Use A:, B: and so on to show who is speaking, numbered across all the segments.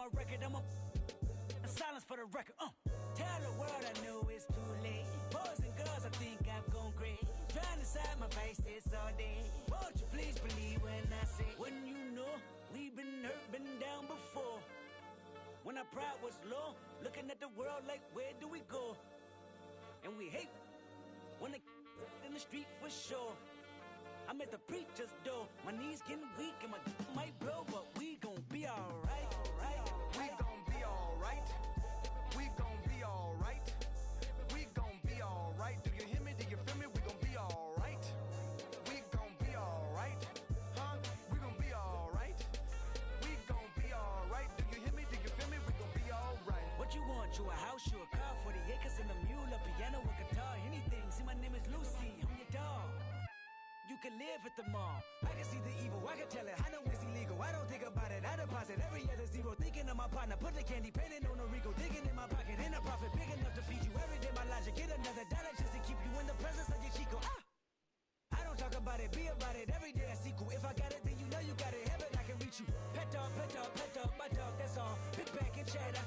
A: my record, I'm a silence for the record. Tell the world I know it's too late. Boys and girls, I think I've gone great. Trying to decide my vice this all day. Won't you please believe when I say, wouldn't you know we've been hurt, been down before. When our pride was low, looking at the world like, where do we go? And we hate when they in the street for sure. I'm at the preacher's door, my knees getting weak and my might blow, but we gon' be alright, right?
B: We gon' be alright. We gon' be alright. We gon' be alright. Do you hear me? Do you feel me? We gon' be alright. We gon' be alright. Huh? We gon' be alright. We gon' be alright. Do you hear me? Do you feel me? We gon' be alright.
A: What you want? You a house, you a car, 40 acres and a mule, a piano, a guitar, anything. See, my name is Lucy, I'm your dog. You can live at the mall. I can see the evil, I can tell it. I know it's illegal. I don't think about it. I deposit every other zero. Thinking of my partner, put the candy painting on a Rico. Digging in my pocket, in a profit big enough to feed you every day. My logic, get another dollar just to keep you in the presence of your Chico. I don't talk about it, be about it. Every day I sequel. If I got it, then you know you got it. Heaven, I can reach you. Pet dog, my dog, that's all. Big back and cheddar.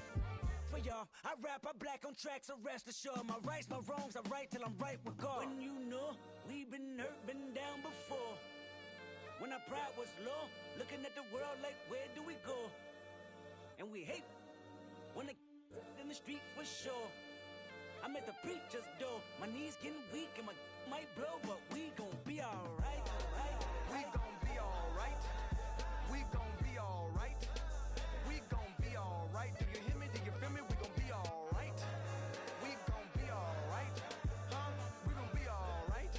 A: For y'all, I rap, I black on tracks, so rest assured. My rights, my wrongs, I right till I'm right with God. When you know we've been hurt, been down before. When our pride was low, looking at the world like, where do we go? And we hate when they in the street for sure. I'm at the preacher's door, my knees getting weak and my might blow, but we gon' be alright, right?
B: We gon' be alright. We gon' be alright. We gon' be alright. Do you hear me? Do you feel me? We gon' be alright. We gon' be alright. Huh? We gon' be alright.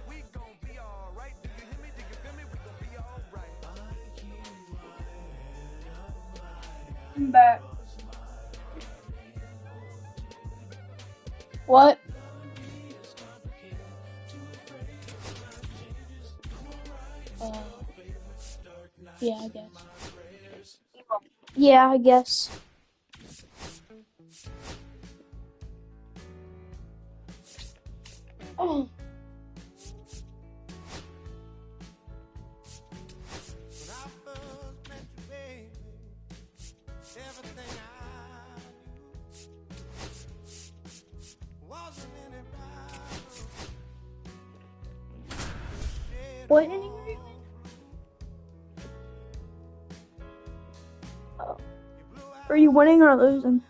B: We gon' be alright. Do you hear me? Do you feel me? We gon' be alright.
C: I'm back. What? Yeah, I guess. Yeah, I guess. Oh. What inning are you in? Oh. Are you winning or losing?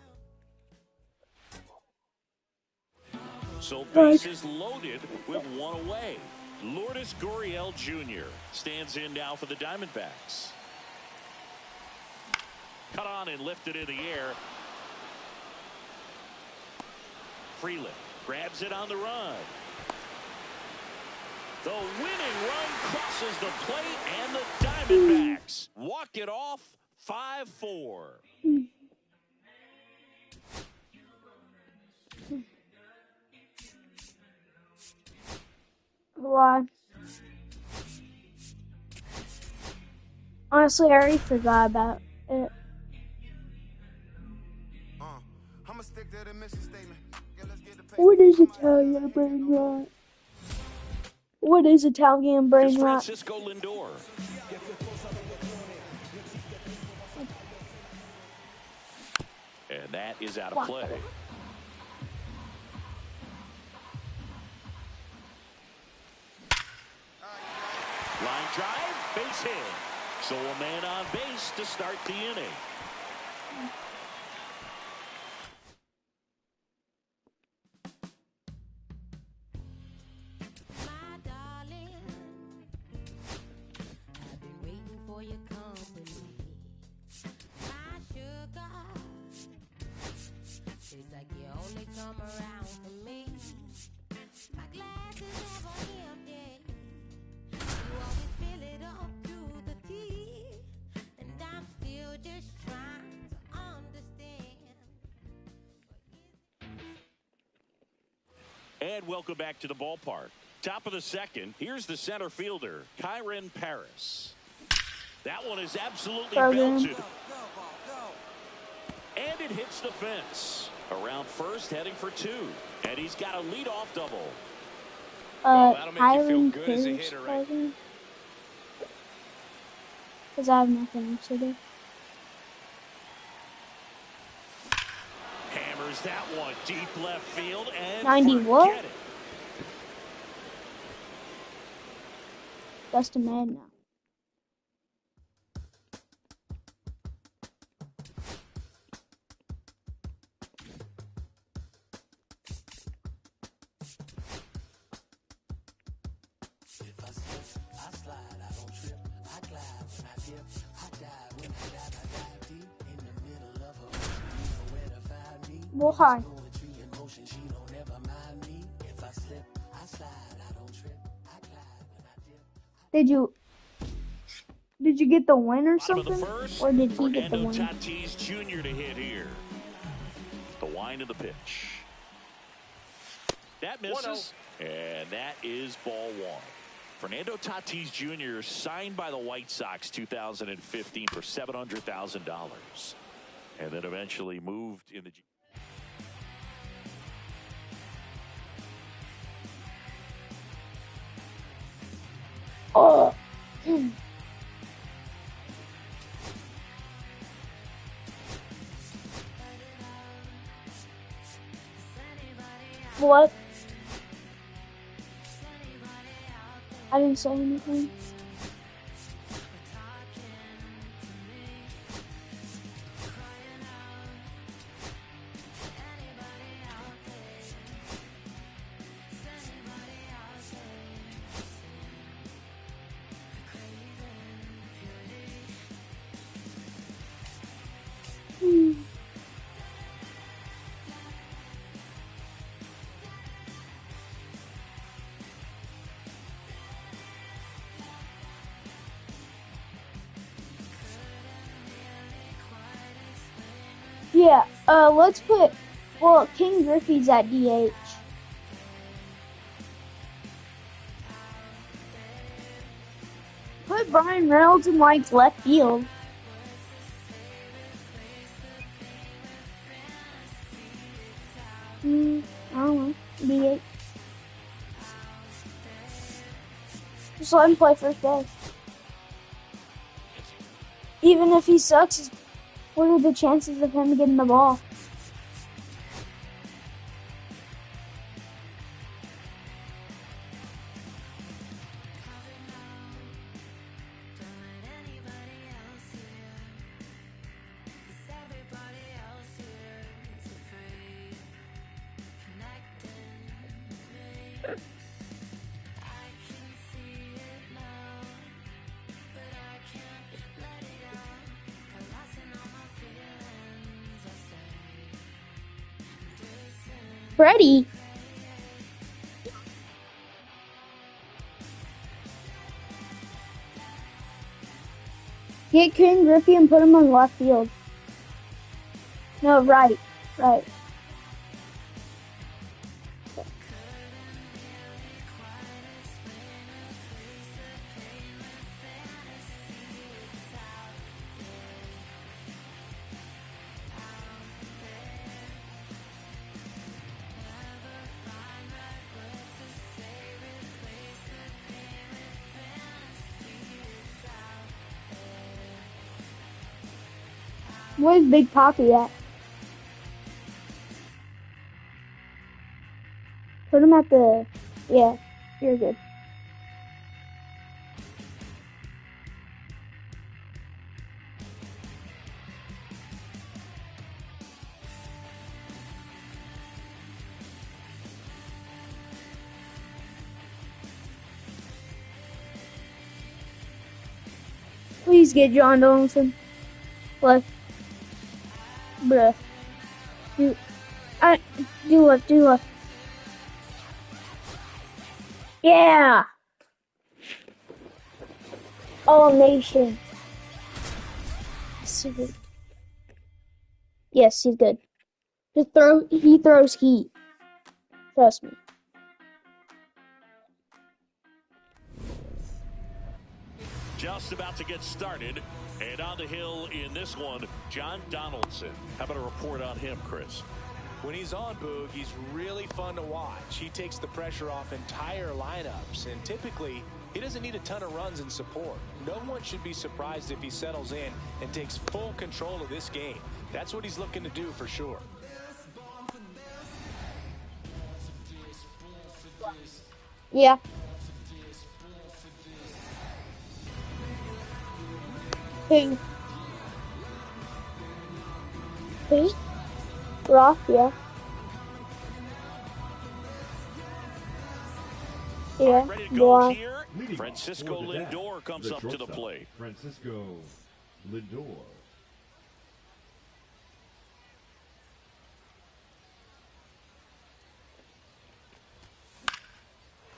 D: So bases loaded with one away. Lourdes Gurriel Jr. stands in now for the Diamondbacks. Cut on and lifted in the air. Freeland grabs it on the run. The winning run crosses the plate, and the Diamondbacks walk it off 5-4.
C: Why? Honestly, I already forgot about it.
B: I'ma stick to the mission statement. Yeah, let's get the paper.
C: What is Italian brain rot? What is Italian brain rot?
D: Francisco Lindor. And that is out of play. Line drive, base hit. So a man on base to start the inning. And welcome back to the ballpark. Top of the second. Here's the center fielder, Kyron Paris. That one is absolutely belted. And it hits the fence. Around first, heading for two. And he's got a leadoff double.
C: That'll make you feel good as a hitter, right? Because I have nothing else to do.
D: Fires that one deep left field and
C: 90 what?
D: forget it.
C: That's the man now. Well, hi. Did you get the win or something? Or did he get the win?
D: Tatis Jr. to hit here. The wind of the pitch. That misses. And that is ball one. Fernando Tatis Jr. signed by the White Sox 2015 for $700,000. And then eventually moved in the...
C: Oh. What? I didn't say anything. Yeah, let's put, well, King Griffey's at DH. Put Brian Reynolds in, like, left field. I don't know, DH. Just let him play first base. Even if he sucks, what are the chances of him getting the ball? Freddie. Get King Griffey and put him on left field. No, right. Where's Big Poppy at? Put him at the... Yeah, you're good. Please get John Donaldson. Left. Bruh. Do left. Yeah! All nation. Super. Yes, he's good. He throws heat. Trust me.
D: Just about to get started. And on the hill in this one, John Donaldson. How about a report on him, Chris?
E: When he's on, Boog, he's really fun to watch. He takes the pressure off entire lineups, and typically, he doesn't need a ton of runs and support. No one should be surprised if he settles in and takes full control of this game. That's what he's looking to do for sure.
C: Yeah. Who? Who? Rock, yeah. Yeah,
D: Ready to go
C: Rock.
D: here. Francisco Lindor comes up to the plate.
F: Francisco Lindor.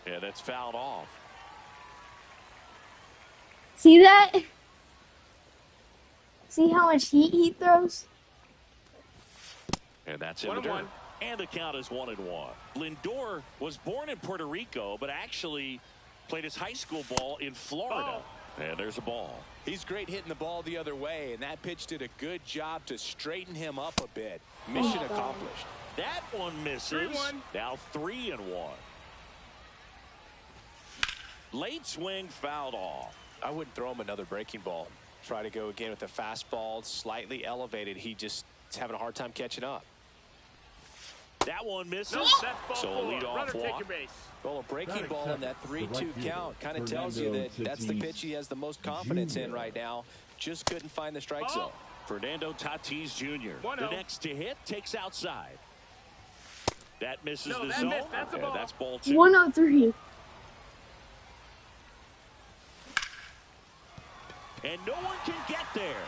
D: Yeah, that's fouled off.
C: See that? See how much heat he throws?
D: And that's in the dirt. And the count is 1-1. Lindor was born in Puerto Rico, but actually played his high school ball in Florida. And there's a ball.
E: He's great hitting the ball the other way, and that pitch did a good job to straighten him up a bit. Mission accomplished.
D: That one misses.
E: 3-1.
D: Now 3-1. Late swing fouled off.
E: I wouldn't throw him another breaking ball. Try to go again with the fastball, slightly elevated. He just is having a hard time catching up.
D: That one misses. So a leadoff walk.
E: Well, a breaking ball in that 3-2 count kind of tells you that that's the pitch he has the most confidence in right now. Just couldn't find the strike zone.
D: Fernando Tatis Jr. The next to hit takes outside. That misses the zone. And that's ball 2.
C: 103.
D: And no one can get there.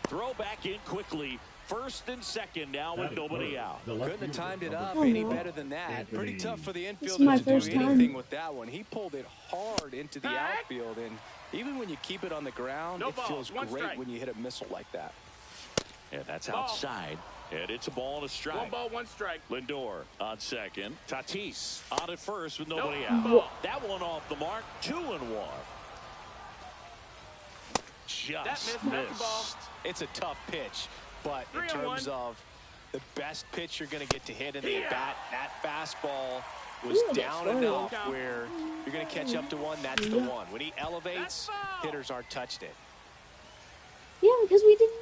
D: Throw back in quickly. First and second now with nobody out.
E: Couldn't have timed it up any better than that. Pretty tough for the
C: This is my
E: infielder to
C: first
E: do anything
C: time.
E: with that one. He pulled it hard into the outfield, and even when you keep it on the ground, it feels great when you hit a missile like that.
D: And that's outside. And it's a ball and a strike.
G: 1 ball, 1 strike.
D: Lindor on second. Tatis on at first with nobody out. That one off the mark. 2-1. Just missed.
E: It's a tough pitch, but in terms of the best pitch you're going to get to hit in the at-bat, that fastball was down enough where you're going to catch up to one. That's the one. When he elevates, hitters aren't touched it.
C: Yeah, because we didn't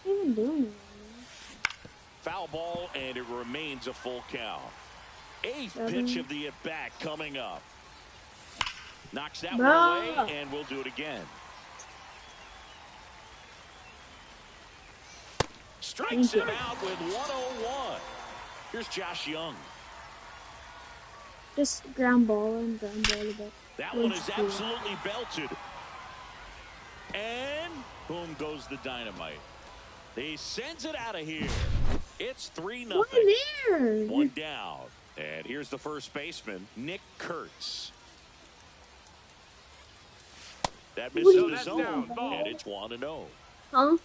C: even do anything.
D: Foul ball, and it remains a full count. 8th pitch of the at-bat coming up. Knocks that one away, and we'll do it again. Strikes him out with 101. Here's Josh Young.
C: Just ground ball and ground ball a bit.
D: That one is absolutely belted. And boom goes the dynamite. He sends it out of here. It's 3-0.
C: Why there?
D: 1 down. And here's the first baseman, Nick Kurtz. That misses the zone, and it's 1-0.
C: Huh?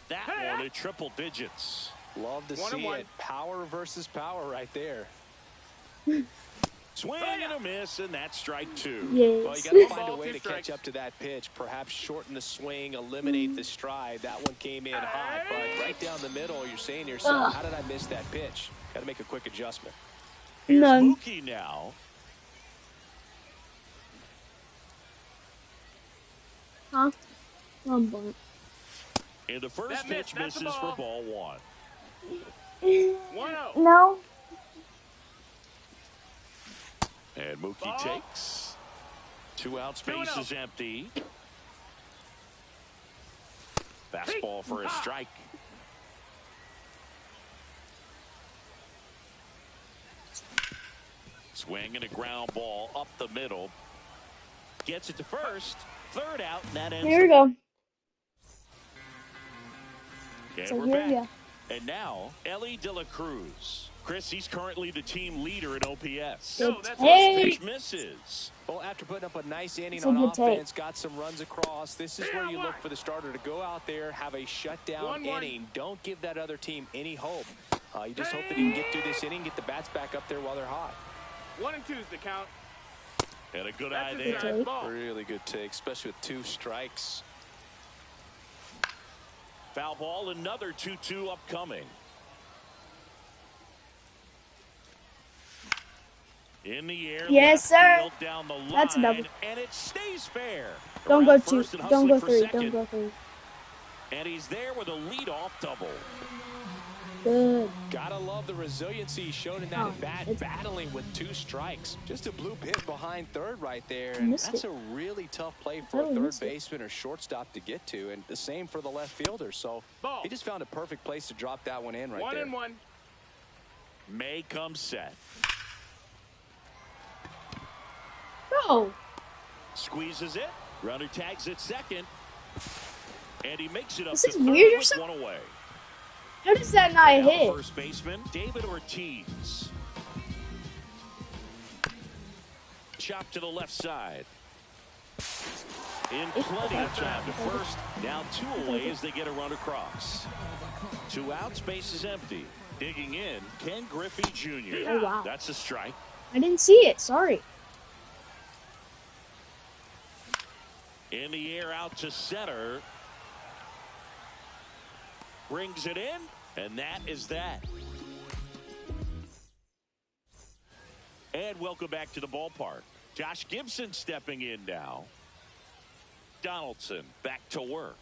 D: That one at triple digits.
E: Love to see it. Power versus power right there.
D: Swing and a miss, and that's strike 2.
C: Yes.
E: Well, you got to find a way to catch up to that pitch. Perhaps shorten the swing, eliminate the stride. That one came in hot, but right down the middle, you're saying to yourself, how did I miss that pitch? Got to make a quick adjustment.
D: Here's
C: None.
D: Mookie now.
C: Huh? 1 ball.
D: And the first pitch misses for ball 1.
G: 1-0.
C: No.
D: And Mookie takes. 2 out, space is empty. Fastball for a strike. Swing and a ground ball up the middle. Gets it to first. 3rd out, and that ends.
C: Here we go.
D: And
C: So
D: we're
C: here
D: back.
C: we go.
D: And now, Elly de la Cruz. Chris, he's currently the team leader in OPS.
C: Good
D: First
C: take.
D: pitch misses.
E: Well, after putting up a nice inning
C: It's a
E: on
C: good take.
E: offense, got some runs across, this is where you look for the starter to go out there, have a shutdown inning. Don't give that other team any hope. You just hope that he can get through this inning, get the bats back up there while they're hot.
G: 1 and 2 is the count.
D: And a good
G: That's
D: eye
G: a
D: there.
G: good ball.
E: Really good take, especially with 2 strikes.
D: Foul ball, another 2-2 upcoming. In the air,
C: Yes,
D: left
C: sir.
D: field, down the line,
C: That's a double.
D: and it stays fair.
C: Don't
D: Around
C: go 2.
D: first and
C: Don't go
D: hustling for
C: 3.
D: second.
C: Don't go 3.
D: And he's there with a leadoff double.
C: Good.
E: Gotta love the resiliency shown in that at-bat, battling with 2 strikes. Just a blue pit behind third right there, and that's a really tough play for a third baseman or shortstop to get to, and the same for the left fielder. So he just found a perfect place to drop that one in right there.
G: 1-1.
D: May comes set.
C: Bro.
D: Squeezes it. Runner tags at second. And he makes it up
C: This
D: to
C: is
D: third
C: weird or
D: with
C: something?
D: 1 away.
C: How does that not
D: Now
C: hit?
D: first baseman, David Ortiz. Chop to the left side. In plenty of time to first. Now 2 away as they get a run across. 2 outs, base is empty. Digging in, Ken Griffey Jr.
C: Oh, wow.
D: That's a strike.
C: I didn't see it. Sorry.
D: In the air out to center. Brings it in, and that is that. And welcome back to the ballpark. Josh Gibson stepping in now. Donaldson back to work.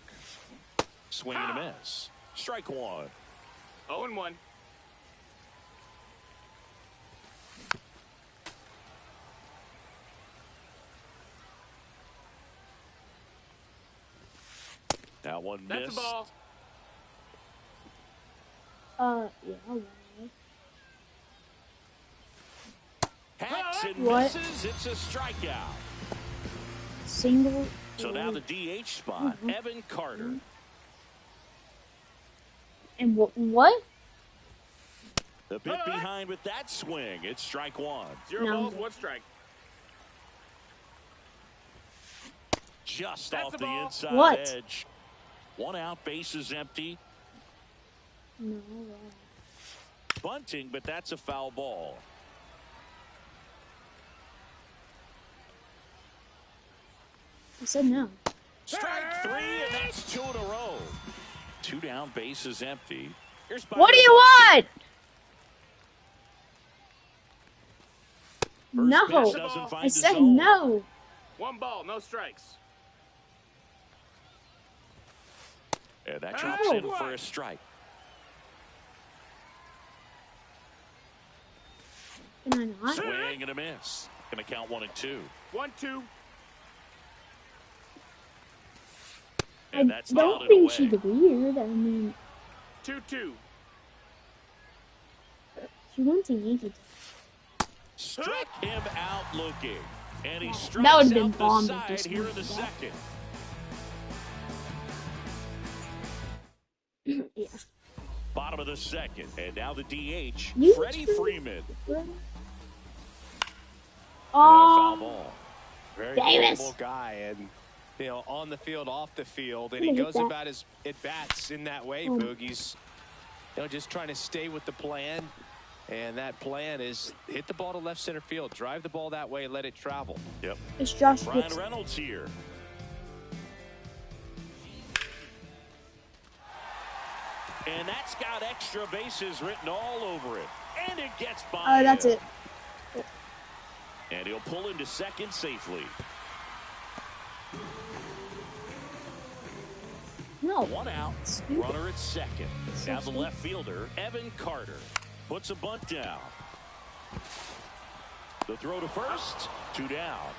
D: Swing and a miss. Strike 1.
G: 0-1.
D: That one
G: That's
D: missed.
G: the ball.
C: Yeah, alright.
D: Hacks and
C: What?
D: misses. It's a strikeout.
C: Single.
D: So now the DH spot, Evan Carter.
C: And what?
D: The bit behind with that swing. It's strike 1.
G: 0
C: No.
G: balls, 1 strike.
D: Just
G: That's
D: off
G: the
D: the
G: ball.
D: inside
C: What?
D: edge. 1 out, base is empty.
C: No.
D: Bunting, but that's a foul ball.
C: I said no.
D: Strike 3, and that's 2 in a row. 2 down, base is empty. Here's
C: What do you want?
D: First
C: No.
D: pitch doesn't find
C: I
D: the
C: said
D: zone.
C: no.
G: 1 ball, no strikes.
D: And that drops in for a strike.
C: Can I not?
D: Swing and a miss. Gonna count 1 and 2.
G: 1-2.
C: I
D: And that's
C: don't
D: not
C: think
D: away.
C: she's weird. I mean,
G: 2-2.
C: she went to Yankee.
D: Struck him out looking. And he
C: That
D: strikes
C: would've been
D: out the
C: bomb if
D: side
C: this
D: here in
C: went
D: the
C: to that.
D: second.
C: Yeah.
D: Bottom of the second. And now the DH,
C: You
D: Freddie
C: too.
D: Freeman. And a foul
C: Oh,
D: ball.
E: Very
C: Davis.
E: capable guy, and you know, on the field, off the field, and
C: I'm
E: he
C: gonna
E: goes
C: hit that.
E: about his at-bats in that way,
C: Oh.
E: Boogie's, you know, just trying to stay with the plan, and that plan is hit the ball to left center field, drive the ball that way, let it travel.
D: Yep.
C: it's Josh
D: Ryan
C: Gibson.
D: Reynolds here. And that's got extra bases written all over it. And it gets by
C: That's
D: him.
C: it.
D: And he'll pull into second safely.
C: No.
D: 1 out.
C: Stupid.
D: Runner at second.
C: So
D: Now the
C: stupid.
D: left fielder, Evan Carter, puts a bunt down. The throw to first. 2 down.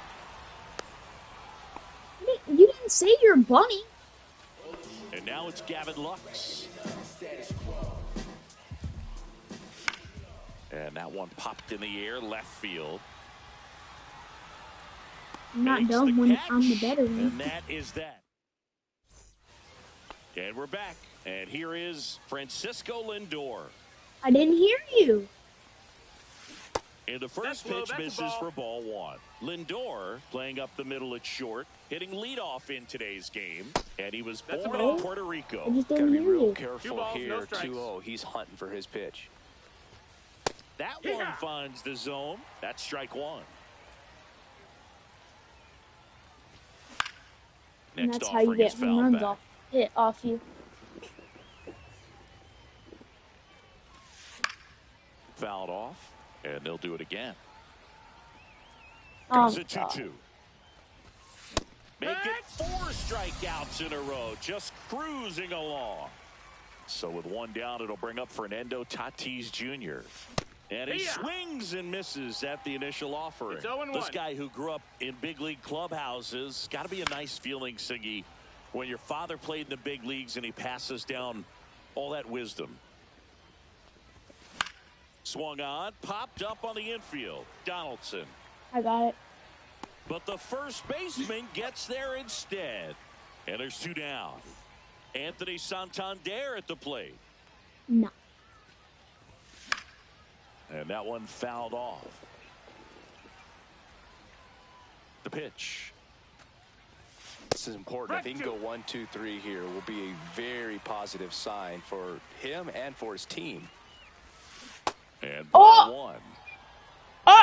C: You didn't say you're bunny.
D: And now it's Gavin Lux. And that one popped in the air, left field.
C: I'm not
D: Makes
C: dumb
D: the
C: when
D: catch,
C: I'm the better one.
D: And that is that. And we're back. And here is Francisco Lindor.
C: I didn't hear you.
D: And the first
G: That's low,
D: pitch
G: that's a
D: misses
G: ball.
D: for ball 1. Lindor playing up the middle at short, hitting leadoff in today's game. And he was
G: That's a
D: born
G: ball.
D: in Puerto
C: I
D: Rico.
C: just
E: Got to
C: didn't
E: be
C: hear
E: real
C: you.
G: 2
E: careful
G: balls, no
E: here.
G: strikes.
E: 2-0. He's hunting for his pitch.
D: That one finds the zone. That's strike 1.
C: And
D: Next
C: that's how you
D: offering
C: get
D: is
C: home
D: fouled
C: runs
D: back.
C: off hit off you.
D: Fouled off, and they'll do it again.
C: Oh,
D: It's a 2-2. Make it 4 strikeouts in a row, just cruising along. So with one down, it'll bring up Fernando Tatis Jr. And he swings and misses at the initial offering.
G: It's 0-1.
D: This guy who grew up in big league clubhouses, got to be a nice feeling, Siggy, when your father played in the big leagues and he passes down all that wisdom. Swung on, popped up on the infield. Donaldson.
C: I got it.
D: But the first baseman gets there instead. And there's 2 down. Anthony Santander at the plate.
C: No.
D: And that one fouled off. The pitch.
E: This is important. If he can go 1, 2, 3 here, will be a very positive sign for him and for his team.
D: And ball 1.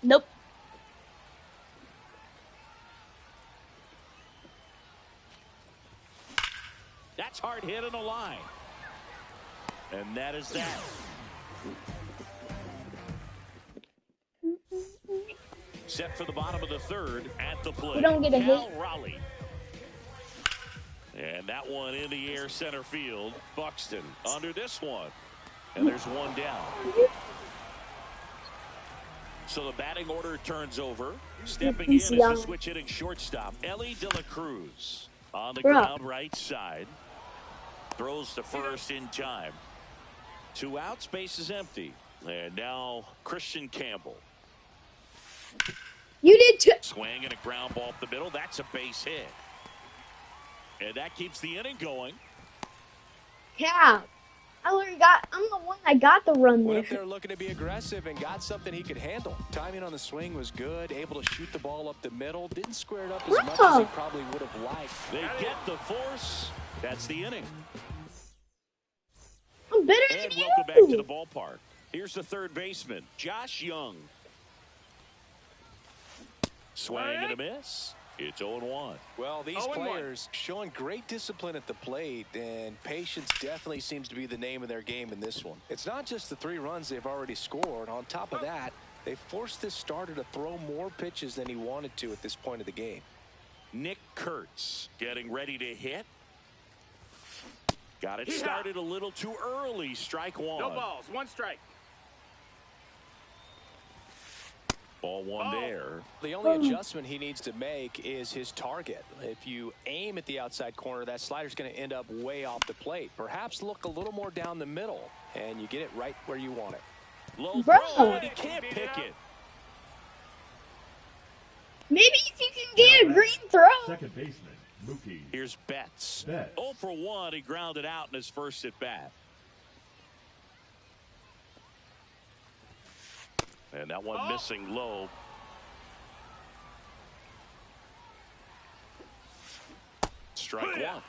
C: Nope.
D: That's hard hit in the line. And that is that. Set for the bottom of the 3rd at the plate.
C: We don't get a hit.
D: Raleigh. And that one in the air center field. Buxton under this one. And there's 1 down. So the batting order turns over. Stepping in is the switch hitting shortstop, Elly de la Cruz. On the ground right side. Throws to first in time. 2 outs, base is empty. And now Christian Campbell.
C: You did too.
D: Swing and a ground ball up the middle. That's a base hit. And that keeps the inning going.
C: Yeah. I'm the one that got the run
E: Went
C: there.
E: up there looking to be aggressive and got something he could handle. Timing on the swing was good. Able to shoot the ball up the middle. Didn't square it up as much as he probably would have liked.
D: They get the force. That's the inning.
C: I'm better
D: And
C: than you.
D: welcome back to the ballpark. Here's the 3rd baseman, Josh Young. Swing and a miss. It's 0-1.
E: Well, these players showing great discipline at the plate, and patience definitely seems to be the name of their game in this one. It's not just the 3 runs they've already scored. On top of that, they forced this starter to throw more pitches than he wanted to at this point of the game.
D: Nick Kurtz getting ready to hit. Got it started a little too early. Strike 1.
G: No balls, 1 strike.
D: Ball 1 there.
E: The only adjustment he needs to make is his target. If you aim at the outside corner, that slider's going to end up way off the plate. Perhaps look a little more down the middle, and you get it right where you want it.
D: Low throw, and he can't pick it.
C: Maybe if you can get a green throw.
F: Second baseman, Mookie.
D: Here's Betts. 0 for 1. He grounded out in his first at bat. And that one missing low. Strike 1.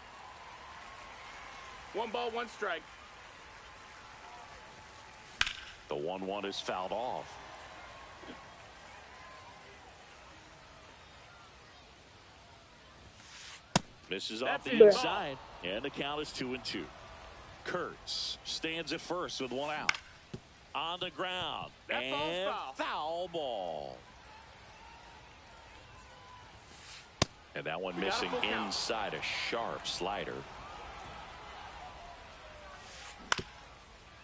G: 1 ball, 1 strike.
D: The 1-1 is fouled off. Misses off the inside. And the count is 2-2. Kurtz stands at first with 1 out. On the ground.
G: That
D: and
G: ball's
D: foul ball. And that one missing inside a sharp slider.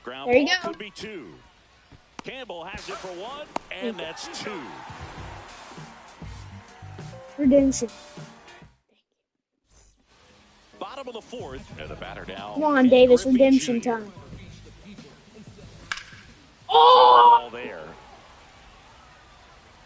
D: Ground
C: There you
D: ball
C: go.
D: could be 2. Campbell has it for 1, and that's 2.
C: Redemption.
D: Bottom of the 4th, and the batter now.
C: Come on, Davis.
D: Griffey
C: Redemption
D: Jr.
C: time.
D: Ball there.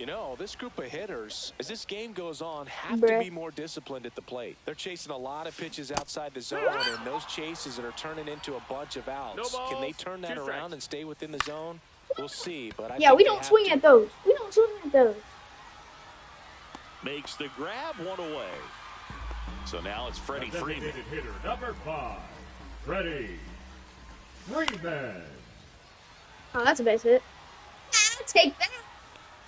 E: You know, this group of hitters, as this game goes on, have to be more disciplined at the plate. They're chasing a lot of pitches outside the zone, and those chases are turning into a bunch of outs.
G: No balls,
E: Can they turn that
G: 2
E: around
G: strikes.
E: and stay within the zone? We'll see, but I
C: Yeah,
E: think
C: we
E: they
C: don't
E: have
C: swing
E: to.
C: at those. We don't swing at those.
D: Makes the grab, 1 away. So now it's Freddie Freeman.
F: Designated hitter number 5, Freddie Freeman.
C: Oh, that's a base hit. I'll take that.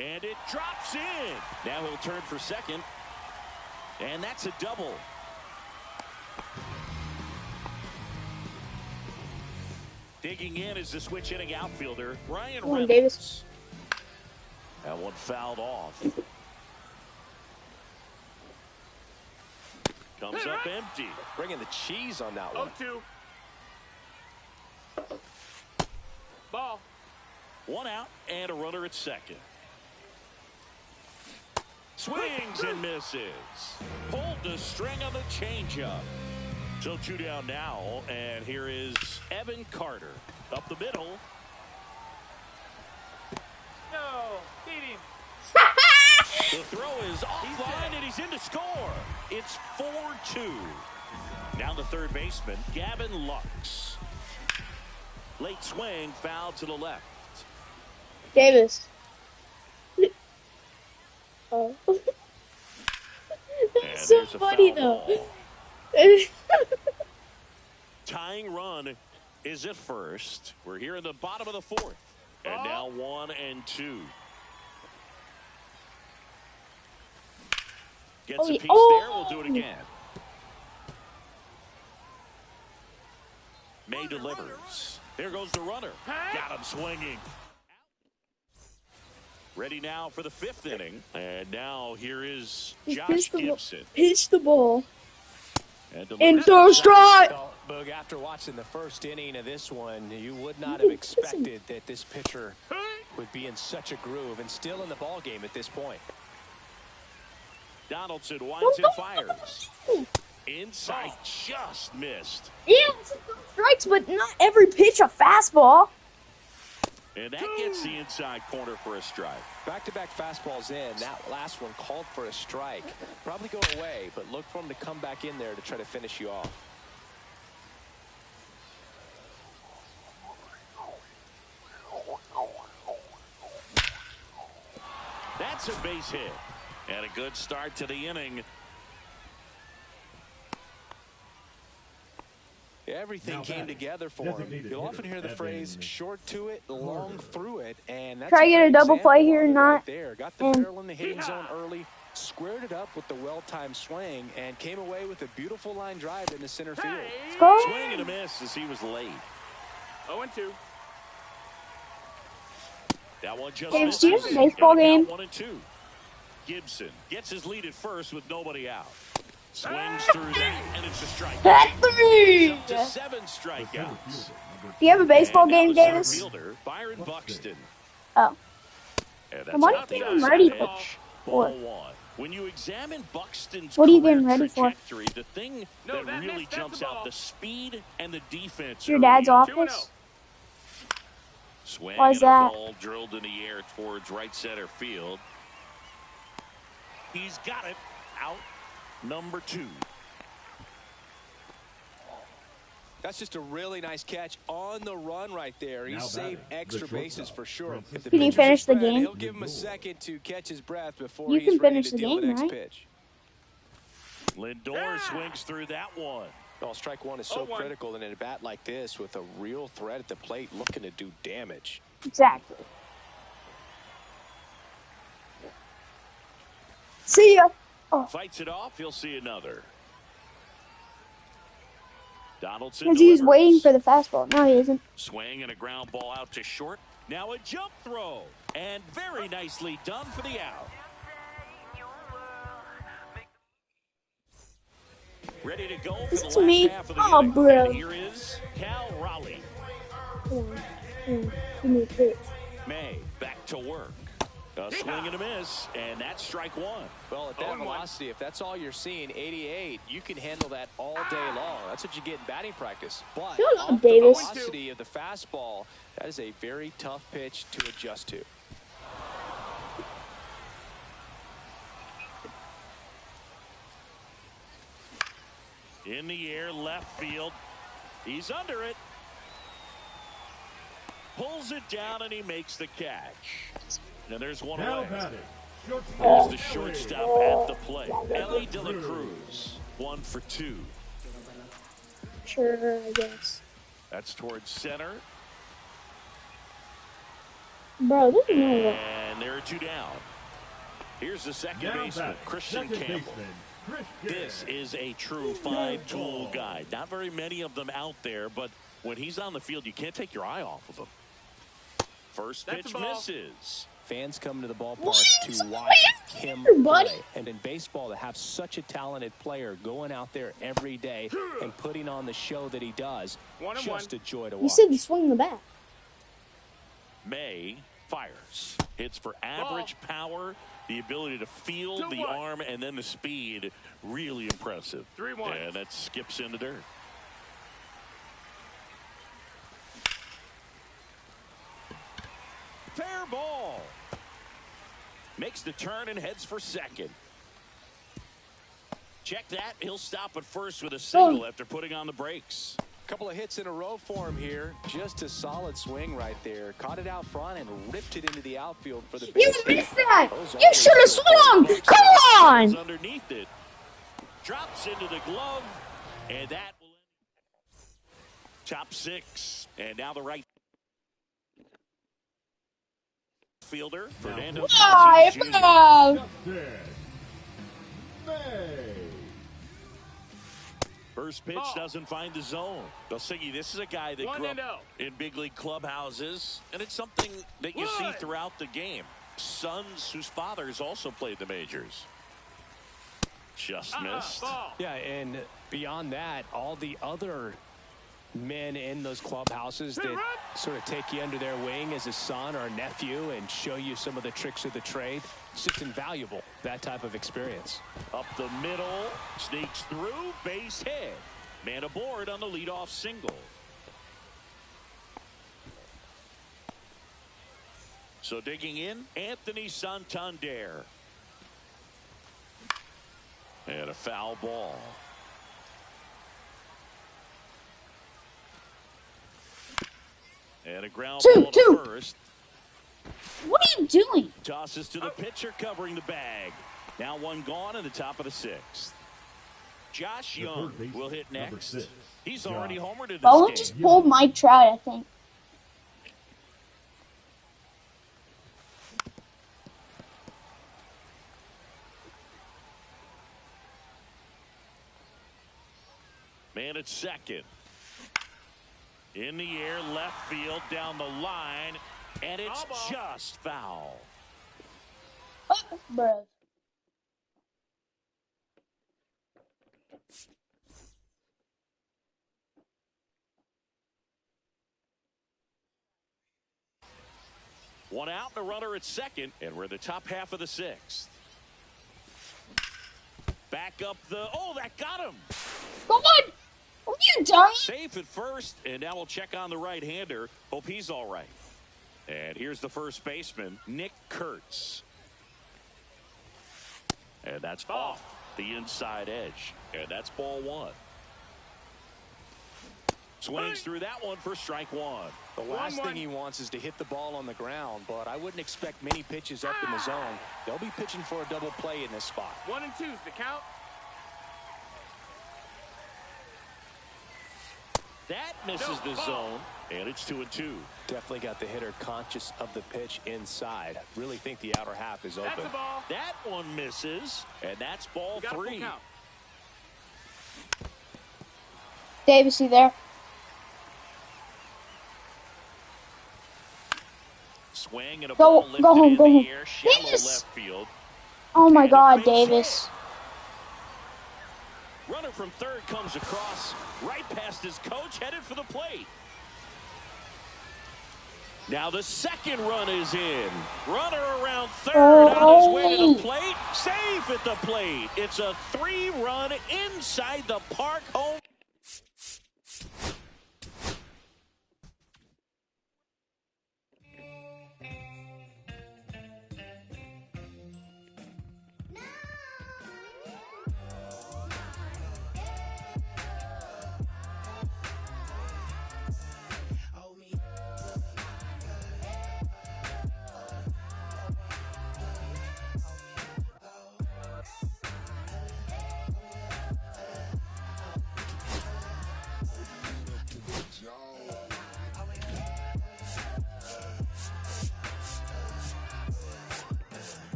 D: And it drops in. Now he'll turn for second. And that's a double. Digging in is the switch hitting outfielder, Ryan
C: Come on,
D: Reynolds.
C: Davis.
D: That one fouled off. Comes up empty.
E: Bringing the cheese on that one.
G: 0-2. Ball.
D: One out and a runner at second. Swings and misses. Pulled the string on the changeup. So 2 down now, and here is Evan Carter up the middle.
G: No, beat him.
D: The throw is offline, and he's in to score. It's 4-2. Now the third baseman, Gavin Lux. Late swing, foul to the left.
C: Davis. Oh. That's so funny though.
D: Tying run is at first. We're here in the bottom of the fourth. And now 1-2. Gets a piece there. We'll do it again. May delivers. There goes the runner. Got him swinging. Ready now for the fifth inning. And now here is Josh Gibson.
C: Pitch the ball.
D: And
C: throw strike.
E: Boog, after watching the first inning of this one, you would not have expected that this pitcher would be in such a groove and still in the ball game at this point.
D: Donaldson winds and fires. Inside, just missed.
C: Yeah, it's strikes, but not every pitch a fastball.
D: And that gets the inside corner for a strike.
E: Back-to-back fastballs in. That last one called for a strike. Probably go away, but look for him to come back in there to try to finish you off.
D: That's a base hit. And a good start to the inning.
E: Everything came together for him. You'll often hear the phrase short to it, long through it, and that's
C: try to get a double play here, not
E: there. Got the barrel in the hitting zone early, squared it up with the well-timed swing, and came away with a beautiful line drive into center field.
C: Score.
D: Swing and a miss as he was late.
G: 0-2.
D: That one just
C: James, do you have a
D: misses.
C: baseball game?
D: 1-2. Gibson gets his lead at first with nobody out. Swings through that, and it's a strike. Up to 7 strikeouts.
C: Do you have a baseball game, Davis?
D: Fielder, Byron Buxton.
C: Oh.
D: And
C: what are you getting ready for?
D: Ball one. When you examine Buxton's
C: What are you
D: career
C: getting ready for?
D: trajectory, the thing that really jumps out, the speed and the defense.
C: Your dad's
D: early.
C: office?
D: Swing
C: Why is
D: and a
C: that?
D: ball drilled in the air towards right center field. He's got it. Out number 2.
E: That's just a really nice catch on the run right there. He saved extra bases for sure. If the
C: Can you
E: pitcher's
C: finish the
E: spread,
C: game?
E: He'll give him a second to catch his breath before
C: You
E: he's
C: can
E: ready
C: finish
E: to
C: the
E: deal the
C: game,
E: next
C: right?
E: pitch.
D: Lindor swings through that one.
E: Well, strike one is so
G: 0-1.
E: critical in a bat like this with a real threat at the plate looking to do damage.
C: Exactly. See ya. Oh,
D: Fights it off. He'll see another. Donaldson
C: because he's
D: delivers.
C: waiting for the fastball. No, he isn't.
D: Swing and a ground ball out to short. Now a jump throw. And very nicely done for the out. Ready to go for
C: This
D: the
C: is
D: last
C: me.
D: half of the
C: Oh,
D: inning.
C: bro.
D: And here is Cal Raleigh.
C: Give me a pitch.
D: May back to work. A swing and a miss, and that's strike 1.
E: Well, at that velocity, if that's all you're seeing, 88, you can handle that all day long. That's what you get in batting practice. But
C: Shut up,
E: off the
C: Davis.
E: velocity of the fastball, that is a very tough pitch to adjust to.
D: In the air, left field. He's under it. Pulls it down, and he makes the catch. And there's one
F: Now
D: away.
F: batting,
D: There's the shortstop at the plate. Elly de la Cruz, 1 for 2.
C: Sure, I guess.
D: That's towards center.
C: Bro, this is no way.
D: And there are 2 down. Here's the second
F: now
D: baseman,
F: batting,
D: Christian
F: second
D: Campbell.
F: baseman, Christian.
D: This is a true 5-tool guy. Not very many of them out there, but when he's on the field, you can't take your eye off of him. First
G: That's
D: pitch
G: a ball.
D: misses.
E: Fans come to the ballpark to watch him play. And in baseball, to have such a talented player going out there every day and putting on the show that he does, just a joy to watch.
C: You said to swing the bat.
D: May fires. Hits for average power, the ability to field the arm, and then the speed. Really impressive.
G: 3-1.
D: And that skips in the dirt. Fair ball. Makes the turn and heads for second. Check that. He'll stop at first with a single after putting on the brakes.
E: Couple of hits in a row for him here. Just a solid swing right there. Caught it out front and ripped it into the outfield for the base.
C: You missed that! You should have swung! Come on!
D: Underneath it. Drops into the glove. And that will end. Top 6. And now the right fielder, Fernando. First pitch doesn't find the zone. Belsiggy, this is a guy that grew up in big league clubhouses, and it's something that you see throughout the game. Sons whose fathers also played the majors. Just missed.
E: Yeah, and beyond that, all the other men in those clubhouses that sort of take you under their wing as a son or a nephew and show you some of the tricks of the trade. It's just invaluable, that type of experience.
D: Up the middle, sneaks through, base hit. Man aboard on the leadoff single. So digging in, Anthony Santander. And a foul ball. And a ground ball to first.
C: What are you doing?
D: Tosses to the pitcher covering the bag. Now one gone in the top of the 6th. Josh Young will hit next. He's already homered in this
C: Bowen
D: game.
C: just pulled Mike Trout, I think.
D: Man at second. In the air, left field, down the line, and it's just foul.
C: Bruh.
D: One out and a runner at second, and we're in the top half of the 6th. Back up the, that got him.
C: Go on! Are you done?
D: Safe at first, and now we'll check on the right-hander. Hope he's all right. And here's the first baseman, Nick Kurtz. And that's off the inside edge. And that's ball 1. Swings through that one for strike 1.
E: The last thing he wants is to hit the ball on the ground, but I wouldn't expect many pitches up in the zone. They'll be pitching for a double play in this spot.
G: 1 and 2's the count.
D: That misses the zone, and it's 2 and 2.
E: Definitely got the hitter conscious of the pitch inside. Really think the outer half is open.
G: That's a ball.
D: That one misses, and that's ball 3.
C: Davis, you there?
D: Swing and a
C: Go
D: ball lifted
C: home,
D: in
C: go
D: the
C: home.
D: air, shallow
C: Davis!
D: left field.
C: Oh my
D: And
C: God,
D: a base
C: Davis.
D: hit. Runner from third comes across right past his coach, headed for the plate. Now the second run is in. Runner around third on his way to the plate. Safe at the plate. It's a 3-run inside the park home.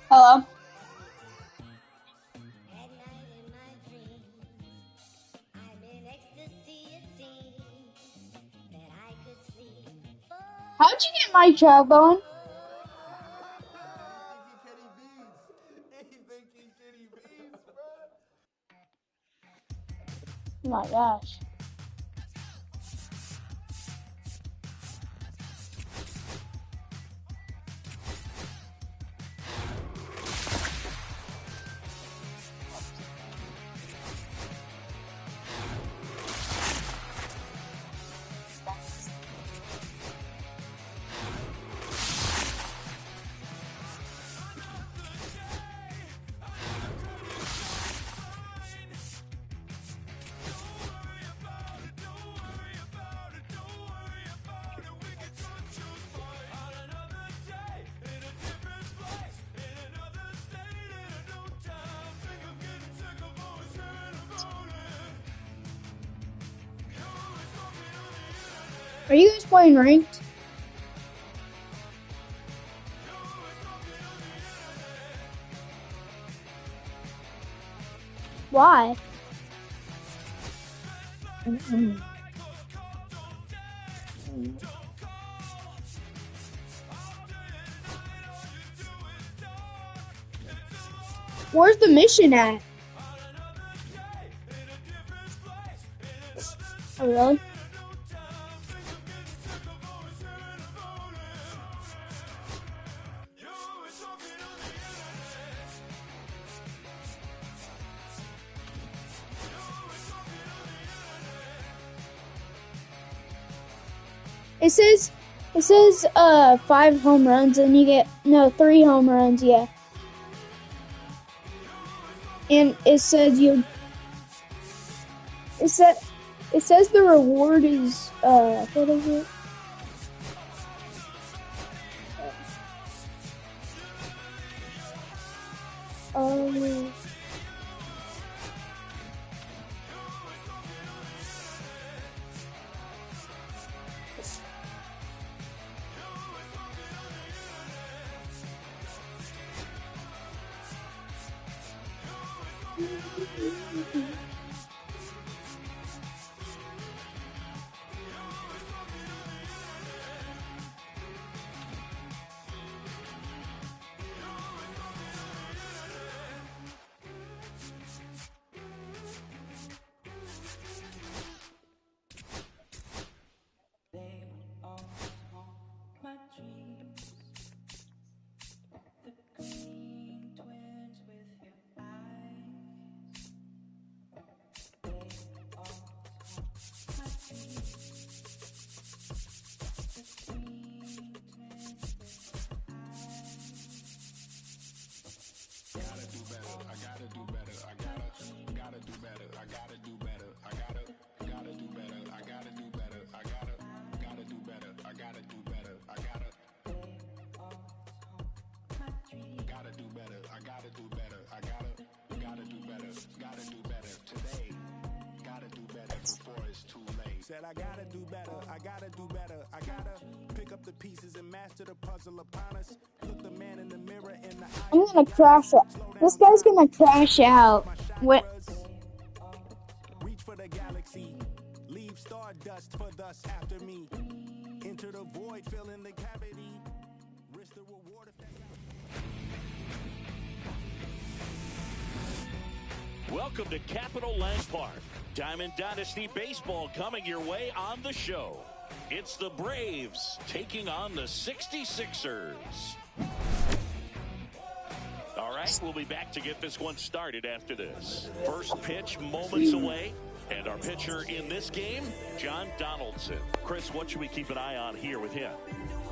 C: Hello. How'd you get my jawbone? Oh my gosh. Are you guys playing ranked? Why? Where's the mission at? Oh, really? It says 5 home runs and you get 3 home runs, yeah. And it says it says the reward is what is it?
B: Said I gotta do better, I gotta do better, I gotta pick up the pieces and master the puzzle upon us. Look the man in the mirror in the eye.
C: I'm gonna crash out. This guy's gonna crash out. What?
B: Reach for the galaxy, leave stardust for thus after me. Enter the void, fill in the cavity. Risk the reward if that.
D: Welcome to Capitol Land Park. Diamond Dynasty Baseball coming your way on the show. It's the Braves taking on the 66ers. All right, we'll be back to get this one started after this. First pitch moments away. And our pitcher in this game, John Donaldson. Chris, what should we keep an eye on here with him?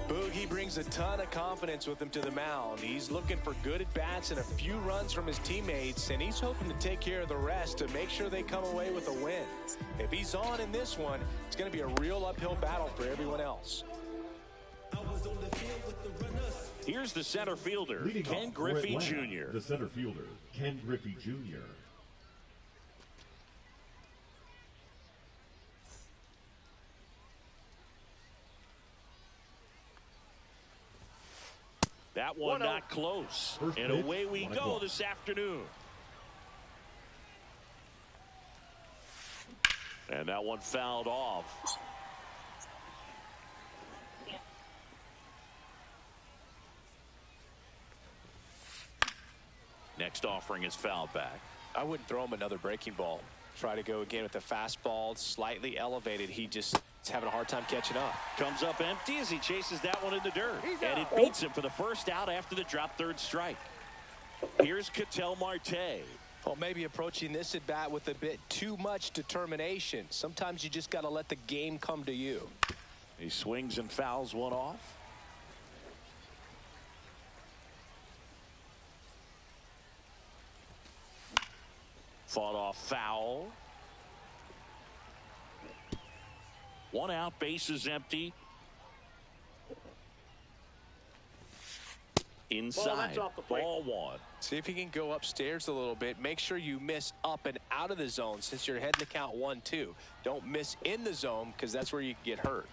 E: Boogie brings a ton of confidence with him to the mound. He's looking for good at-bats and a few runs from his teammates, and he's hoping to take care of the rest to make sure they come away with a win. If he's on in this one, it's going to be a real uphill battle for everyone else.
D: Here's the center fielder, Ken Griffey Jr.
F: The center fielder, Ken Griffey Jr.
D: That one not close. And away we go this afternoon. And that one fouled off. Next offering is fouled back.
E: I wouldn't throw him another breaking ball. Try to go again with the fastball, slightly elevated. He just is having a hard time catching up.
D: Comes up empty as he chases that one in the dirt. And it beats him for the first out after the drop third strike. Here's Ketel Marte.
E: Well, maybe approaching this at bat with a bit too much determination. Sometimes you just got to let the game come to you.
D: He swings and fouls one off. Fought off foul. One out, bases empty. Inside, ball one.
E: See if he can go upstairs a little bit. Make sure you miss up and out of the zone since you're heading to count 1-2. Don't miss in the zone because that's where you can get hurt.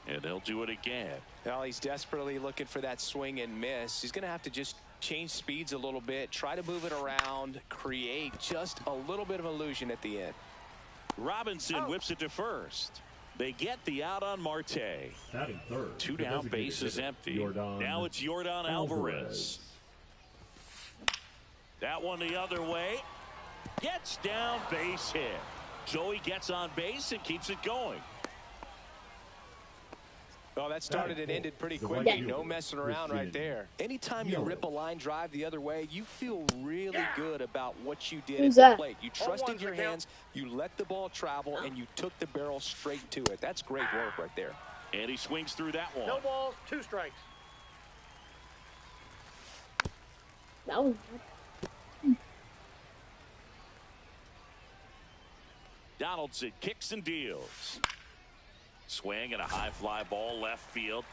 D: And they'll do it again.
E: Well, he's desperately looking for that swing and miss. He's going to have to just change speeds a little bit, try to move it around, create just a little bit of illusion at the end.
D: Robinson whips it to first. They get the out on Marte.
F: Batting third.
D: Two down, bases empty. Now it's Yordan Alvarez. That one the other way. Gets down, base hit. Joey gets on base and keeps it going.
E: Well, that started and ended pretty quickly. No messing around right there. Anytime you rip a line drive the other way, you feel really good about what you did at the plate. You trusted your hands, you let the ball travel, and you took the barrel straight to it. That's great work right there.
D: And he swings through that one.
G: No balls, 2 strikes.
C: That was
D: Donaldson kicks and deals. Swing and a high fly ball left field.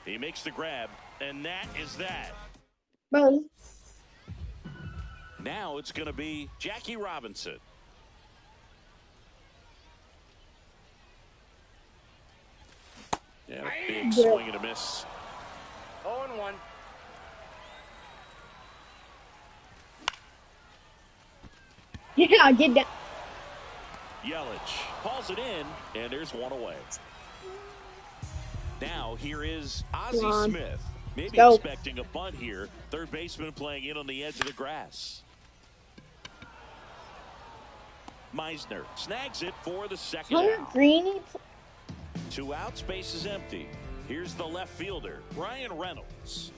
D: He makes the grab, and that is that.
C: bro.
D: Now it's going to be Jackie Robinson. And a big swing and a miss.
G: 0-1.
C: Yeah, get down.
D: Yelich hauls it in, and there's one away. Now here is Ozzie Smith. Maybe expecting a bunt here. Third baseman playing in on the edge of the grass. Meisner snags it for the second out.
C: Greeny.
D: 2 outs, base is empty. Here's the left fielder, Ryan Reynolds.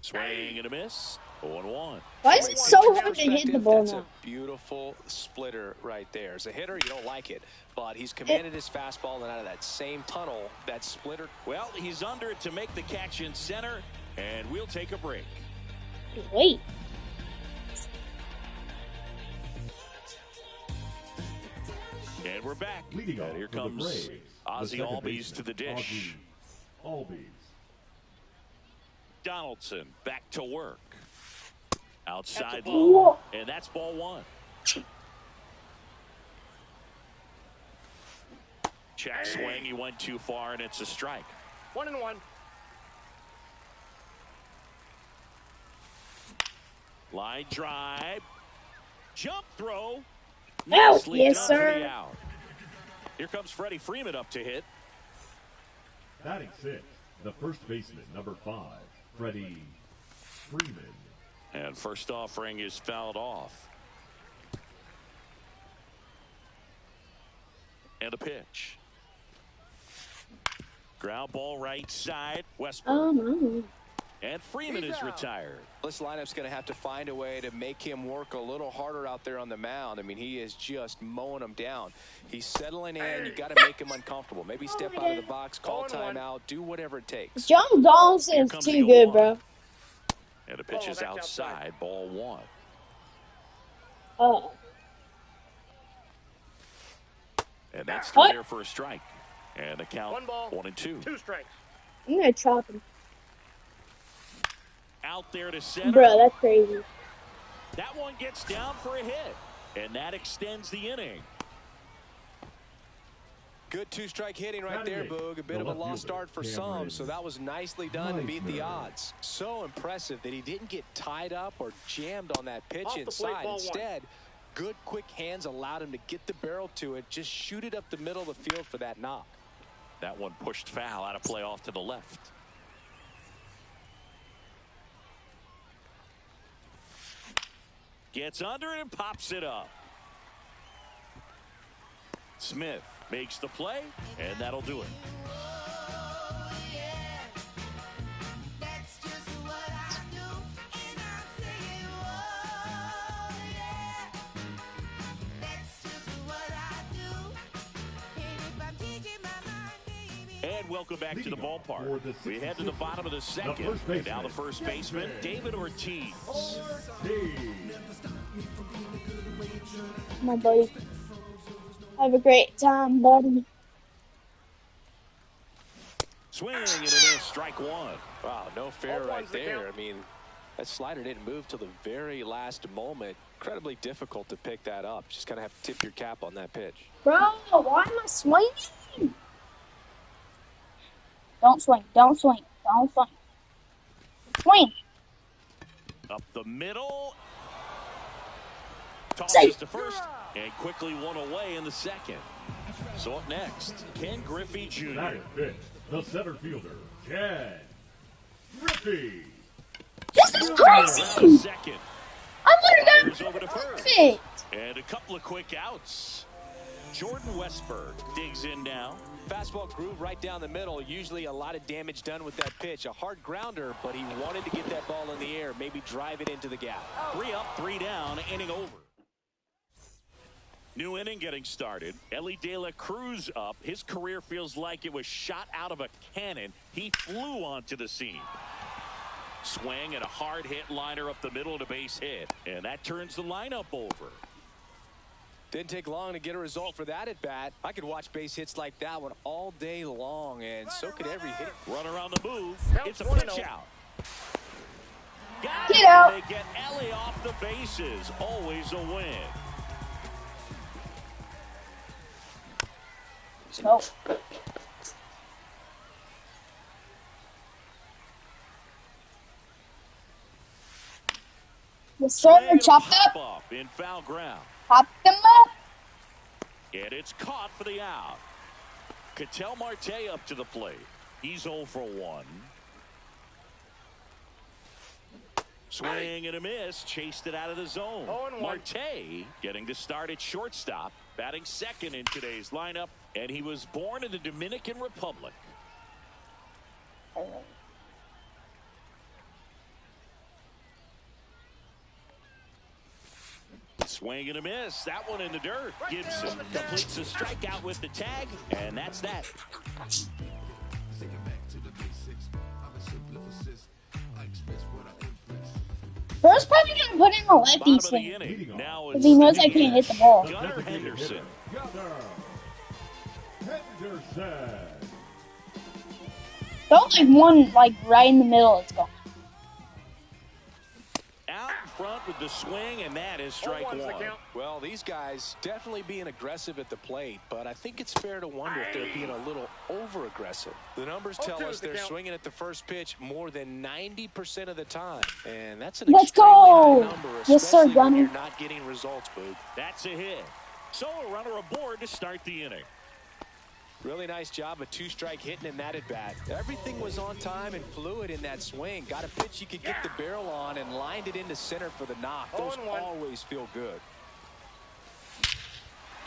D: Swing and a miss. 0-1.
C: Why is it so hard to hit the ball
E: That's
C: now?
E: a beautiful splitter right there. As a hitter, you don't like it, but he's commanded his fastball, and out of that same tunnel, that splitter.
D: Well, he's under it to make the catch in center, and we'll take a break.
C: Wait.
D: And we're back.
F: Leading off
D: And here
F: for the
D: comes
F: Braves,
D: Ozzie
F: the second
D: Albies
F: baseman,
D: to the dish.
F: Albies.
D: Donaldson back to work. Outside
C: Whoa.
D: low, and that's ball one. Check swing, he went too far, and it's a strike.
G: 1-1.
D: Line drive. Jump throw.
C: Oh,
D: Nicely
C: yes,
D: done
C: sir.
D: for the out. Here comes Freddie Freeman up to hit.
F: Batting sixth, the first baseman, number 5, Freddie Freeman.
D: And first offering is fouled off. And a pitch. Ground ball right side. Westbrook.
C: No.
D: And Freeman is retired.
E: This lineup's going to have to find a way to make him work a little harder out there on the mound. I mean, he is just mowing them down. He's settling in. You got to make him uncomfortable. Maybe step out of the box, call timeout, do whatever it takes.
C: John Donaldson's too good, bro.
D: And the pitch is outside. Ball 1.
C: Oh.
D: And that's still there for a strike. And the count 1 and 2.
G: 2 strikes.
C: I'm gonna chop him.
D: Out there to center.
C: Bro, that's crazy.
D: That one gets down for a hit. And that extends the inning.
E: Good 2-strike hitting right there, Boog. A bit of a lost start for some, so that was nicely done to beat the odds. So impressive that he didn't get tied up or jammed on that pitch inside. Instead, good quick hands allowed him to get the barrel to it, just shoot it up the middle of the field for that knock.
D: That one pushed foul out of play off to the left. Gets under it and pops it up. Smith makes the play, and that'll do it. And welcome back to the ballpark. We head to the bottom of the second. And now the first baseman, David Ortiz.
C: My buddy. Have a great time, buddy.
D: Swing and a miss, strike 1.
E: Wow, no fair right there. I mean, that slider didn't move till the very last moment. Incredibly difficult to pick that up. Just kind of have to tip your cap on that pitch.
C: Bro, why am I swinging? Don't swing. Don't swing. Don't swing. Swing.
D: Up the middle. Tosses to first. And quickly one away in the second. So up next, Ken Griffey Jr.
F: Batting fifth, the center fielder, Ken Griffey.
C: This is crazy.
D: Second.
C: I would have
D: over to
C: done
D: first.
C: perfect.
D: And a couple of quick outs. Jordan Westberg digs in now.
E: Fastball groove right down the middle. Usually a lot of damage done with that pitch. A hard grounder, but he wanted to get that ball in the air, maybe drive it into the gap.
D: 3 up, 3 down, inning over. New inning getting started. Elly de la Cruz up. His career feels like it was shot out of a cannon. He flew onto the scene. Swing and a hard hit liner up the middle and a base hit. And that turns the lineup over.
E: Didn't take long to get a result for that at bat. I could watch base hits like that one all day long, and so could every hit.
D: Runner on the move. It's a pitch out. Got it.
C: Get out.
D: They get Elly off the bases. Always a win.
C: No. The server chopped up.
D: In foul ground.
C: Popped them up.
D: And it's caught for the out. Ketel Marte up to the plate. He's 0 for 1. Swing and a miss. Chased it out of the zone. Marte getting to start at shortstop. Batting second in today's lineup. And he was born in the Dominican Republic. Swing and a miss. That one in the dirt. Gibson completes the strikeout with the tag, and that's that.
C: Bro's probably gonna put in a lefty swing because he knows I can't hit the ball.
D: Gunnar Henderson.
C: Don't like one like right in the middle. It's gone.
D: Out in front with the swing, and that is strike 1.
E: Well, these guys definitely being aggressive at the plate, but I think it's fair to wonder if they're being a little over-aggressive. The numbers tell us they're swinging at the first pitch more than 90% of the time, and that's an extremely high number, especially when you're not getting results, Boog.
D: That's a hit. So a runner aboard to start the inning.
E: Really nice job of 2-strike hitting in that at bat. Everything was on time and fluid in that swing. Got a pitch he could get the barrel on and lined it into center for the knock. Those always feel good.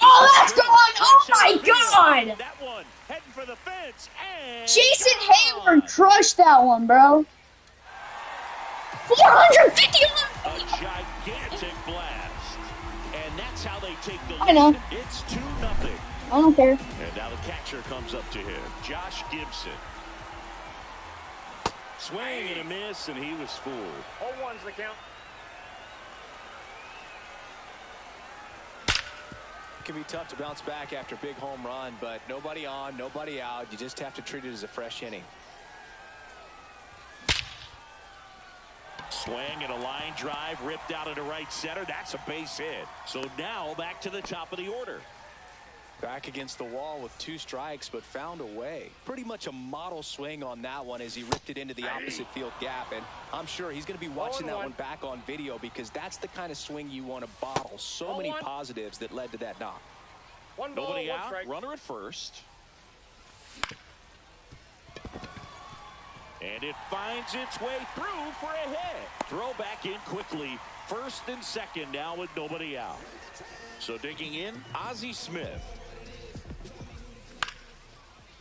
C: Oh, that's gone! Oh my God!
D: That one heading for the fence. And
C: Jason Hayward crushed that one, bro. 450.
D: A gigantic blast. And that's how they take the lead.
C: I know.
D: It's 2-0.
C: I don't care.
D: And now the catcher comes up to him, Josh Gibson. Swing and a miss, and he was fooled.
G: 0-1's the count.
E: It can be tough to bounce back after a big home run, but nobody on, nobody out. You just have to treat it as a fresh inning.
D: Swing and a line drive ripped out into right center. That's a base hit. So now back to the top of the order.
E: Back against the wall with 2 strikes, but found a way. Pretty much a model swing on that one as he ripped it into the opposite field gap. And I'm sure he's going to be watching that one back on video because that's the kind of swing you want to bottle. So many positives that led to that knock.
D: Nobody out. Runner at first. And it finds its way through for a hit. Throw back in quickly. First and second now with nobody out. So digging in, Ozzie Smith.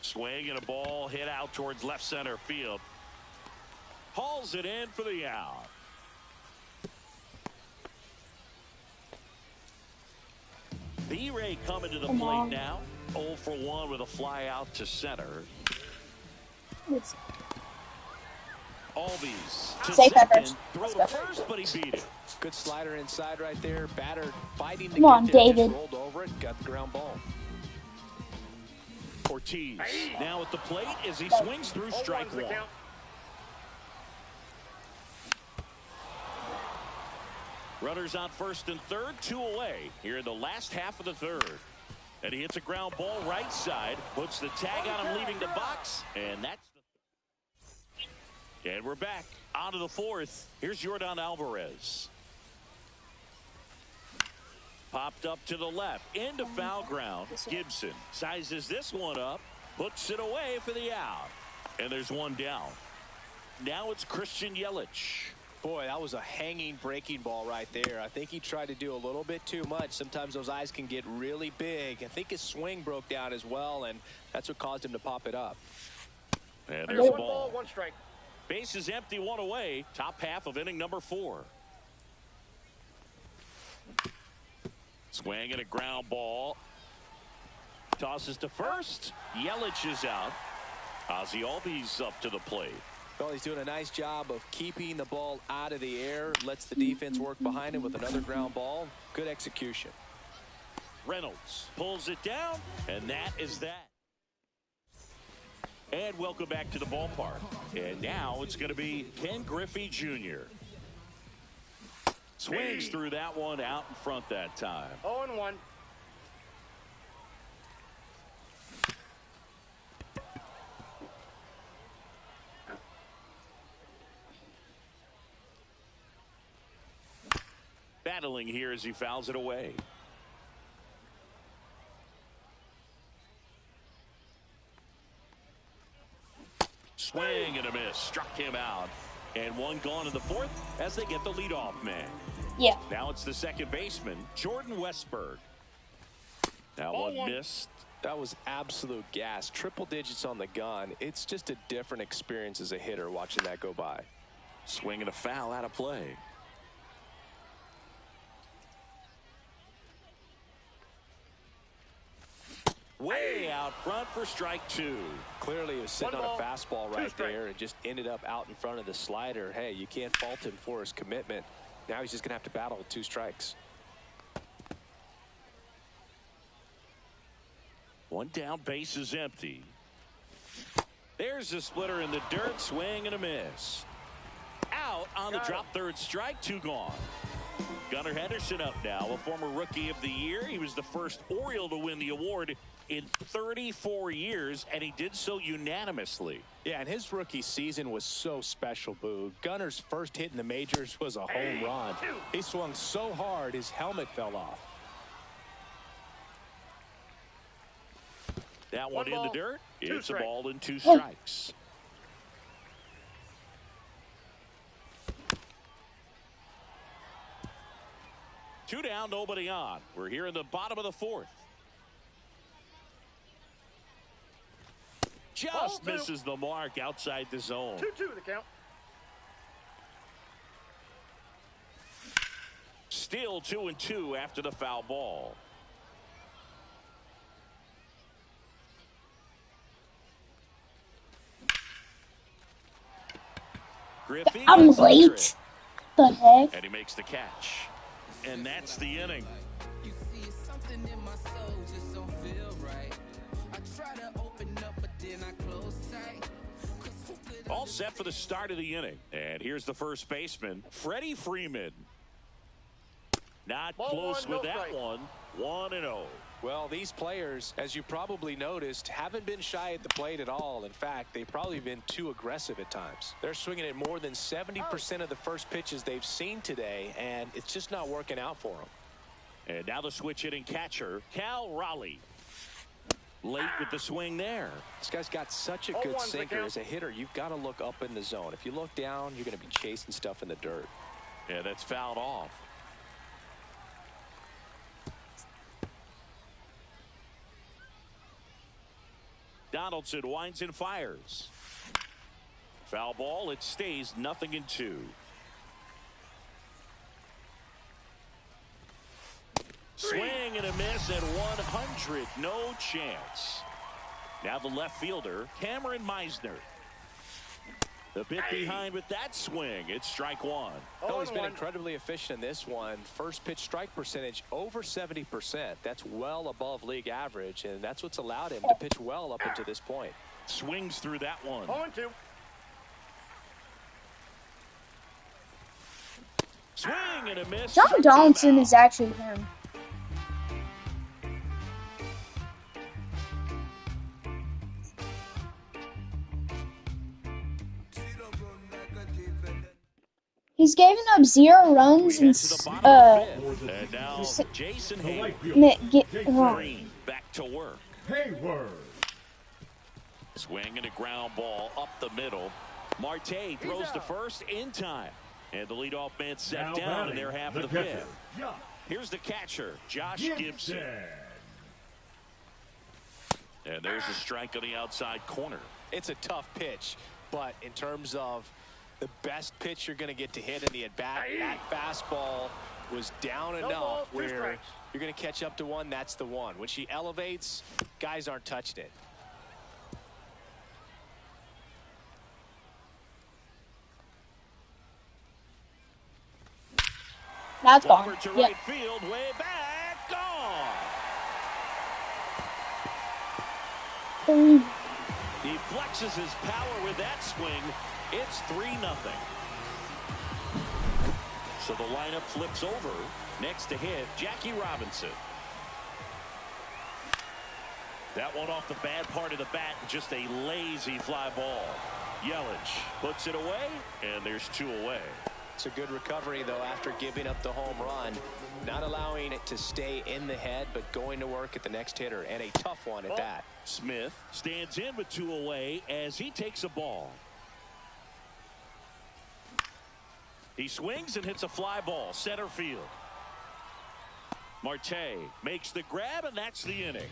D: Swing and a ball hit out towards left center field. Hauls it in for the out. B-Ray coming to the plate now. 0 for 1 with a fly out to center. Albies to second. Throw to first, but he beat it.
E: Good slider inside right there. Batter fighting to
C: Come on,
E: get there.
C: David.
E: Just rolled over it. Got the ground ball.
D: Ortiz now at the plate as he swings through strike 1. Runners on first and third, 2 away here in the last half of the third. And he hits a ground ball right side, puts the tag on him leaving the box, and that's the... And we're back on to the 4th. Here's Yordan Alvarez. Popped up to the left, into foul ground. Gibson sizes this one up, puts it away for the out. And there's one down. Now it's Christian Yelich.
E: Boy, that was a hanging breaking ball right there. I think he tried to do a little bit too much. Sometimes those eyes can get really big. I think his swing broke down as well, and that's what caused him to pop it up.
D: And there's a ball.
G: 1 strike.
D: Base is empty, 1 away. Top half of inning number 4. Swing and a ground ball. Tosses to first. Yelich is out. Ozzie Albies up to the plate.
E: Well, he's doing a nice job of keeping the ball out of the air. Lets the defense work behind him with another ground ball. Good execution.
D: Reynolds pulls it down, and that is that. And welcome back to the ballpark. And now it's going to be Ken Griffey Jr. Swings through that one out in front that time.
G: 0-1.
D: Battling here as he fouls it away. Swing and a miss. Struck him out. And one gone in the 4th as they get the leadoff man.
C: Yeah.
D: Now it's the second baseman, Jordan Westberg. Now one missed.
E: That was absolute gas. Triple digits on the gun. It's just a different experience as a hitter watching that go by.
D: Swing and a foul out of play. Way out front for strike 2.
E: Clearly he was sitting on a fastball right there and just ended up out in front of the slider. Hey, you can't fault him for his commitment. Now he's just going to have to battle with 2 strikes.
D: One down, base is empty. There's a splitter in the dirt, swing and a miss. Out on the drop, third strike, 2 gone. Gunnar Henderson up now, a former Rookie of the Year. He was the first Oriole to win the award in 34 years, and he did so unanimously.
E: Yeah, and his rookie season was so special, Boo. Gunner's first hit in the majors was a home run. He swung so hard his helmet fell off.
D: That one in the dirt. It's a ball and 2 strikes. Two down, nobody on. We're here in the bottom of the 4th. Just misses the mark outside the zone.
G: 2-2 the count.
D: still 2-2 after the foul ball. Griffey
C: I'm
D: gets under
C: late.
D: it.
C: The heck?
D: And he makes the catch. And that's the inning.
H: You see, it's something in my soul just don't feel right. I try to open up, but then I close tight.
D: All set for the start of the inning. And here's the first baseman, Freddie Freeman. Not close with that one. 1-0.
E: Well, these players, as you probably noticed, haven't been shy at the plate at all. In fact, they've probably been too aggressive at times. They're swinging at more than 70% of the first pitches they've seen today, and it's just not working out for them.
D: And now the switch hitting catcher, Cal Raleigh. Late with the swing there.
E: This guy's got such a good sinker. As a hitter, you've got to look up in the zone. If you look down, you're going to be chasing stuff in the dirt.
D: Yeah, that's fouled off. Donaldson winds and fires. Foul ball. It stays 0-2. Swing and a miss at 100. No chance. Now the left fielder, Cameron Meisner. The bit behind with that swing. It's strike one.
E: Oh, he's been incredibly efficient in this one. First pitch strike percentage over 70%. That's well above league average, and that's what's allowed him to pitch well up until this point.
D: Swings through that one.
G: 0-2.
D: Swing and a miss.
C: John Donaldson is actually him. He's given up 0 runs and
D: now Jason
C: Green
D: back to work.
F: Hayward.
D: Swing and a ground ball up the middle. Marte throws to first in time. And the leadoff man set down in their half of the fifth. Here's the catcher, Josh Gibson. And there's a strike on the outside corner.
E: It's a tough pitch, but in terms of the best pitch you're going to get to hit in the at-bat, that fastball was down enough where you're going to catch up to one. That's the one. When she elevates, guys aren't touching it.
C: That's gone.
D: To
C: Yep.
D: right field, way back, gone. He flexes his power with that swing. It's 3-0. So the lineup flips over. Next to hit, Jackie Robinson. That one off the bad part of the bat, just a lazy fly ball. Yelich puts it away, and there's 2 away.
E: It's a good recovery, though, after giving up the home run. Not allowing it to stay in the head, but going to work at the next hitter, and a tough one at that.
D: Smith stands in with 2 away as he takes a ball. He swings and hits a fly ball, center field. Marte makes the grab, and that's the inning.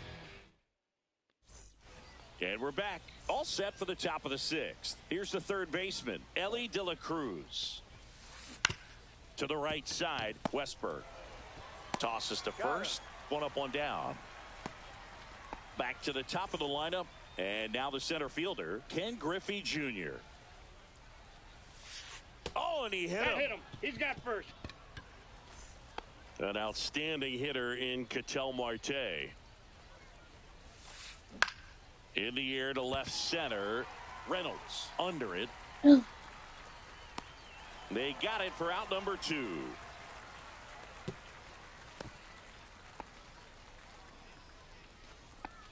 D: And we're back, all set for the top of the 6th. Here's the third baseman, Elly de la Cruz. To the right side, Westberg. Tosses to first. 1 up, 1 down. Back to the top of the lineup. And now the center fielder, Ken Griffey Jr. Oh, and he hit him.
G: He's got first.
D: An outstanding hitter in Ketel Marte. In the air to left center. Reynolds under it. They got it for out number 2.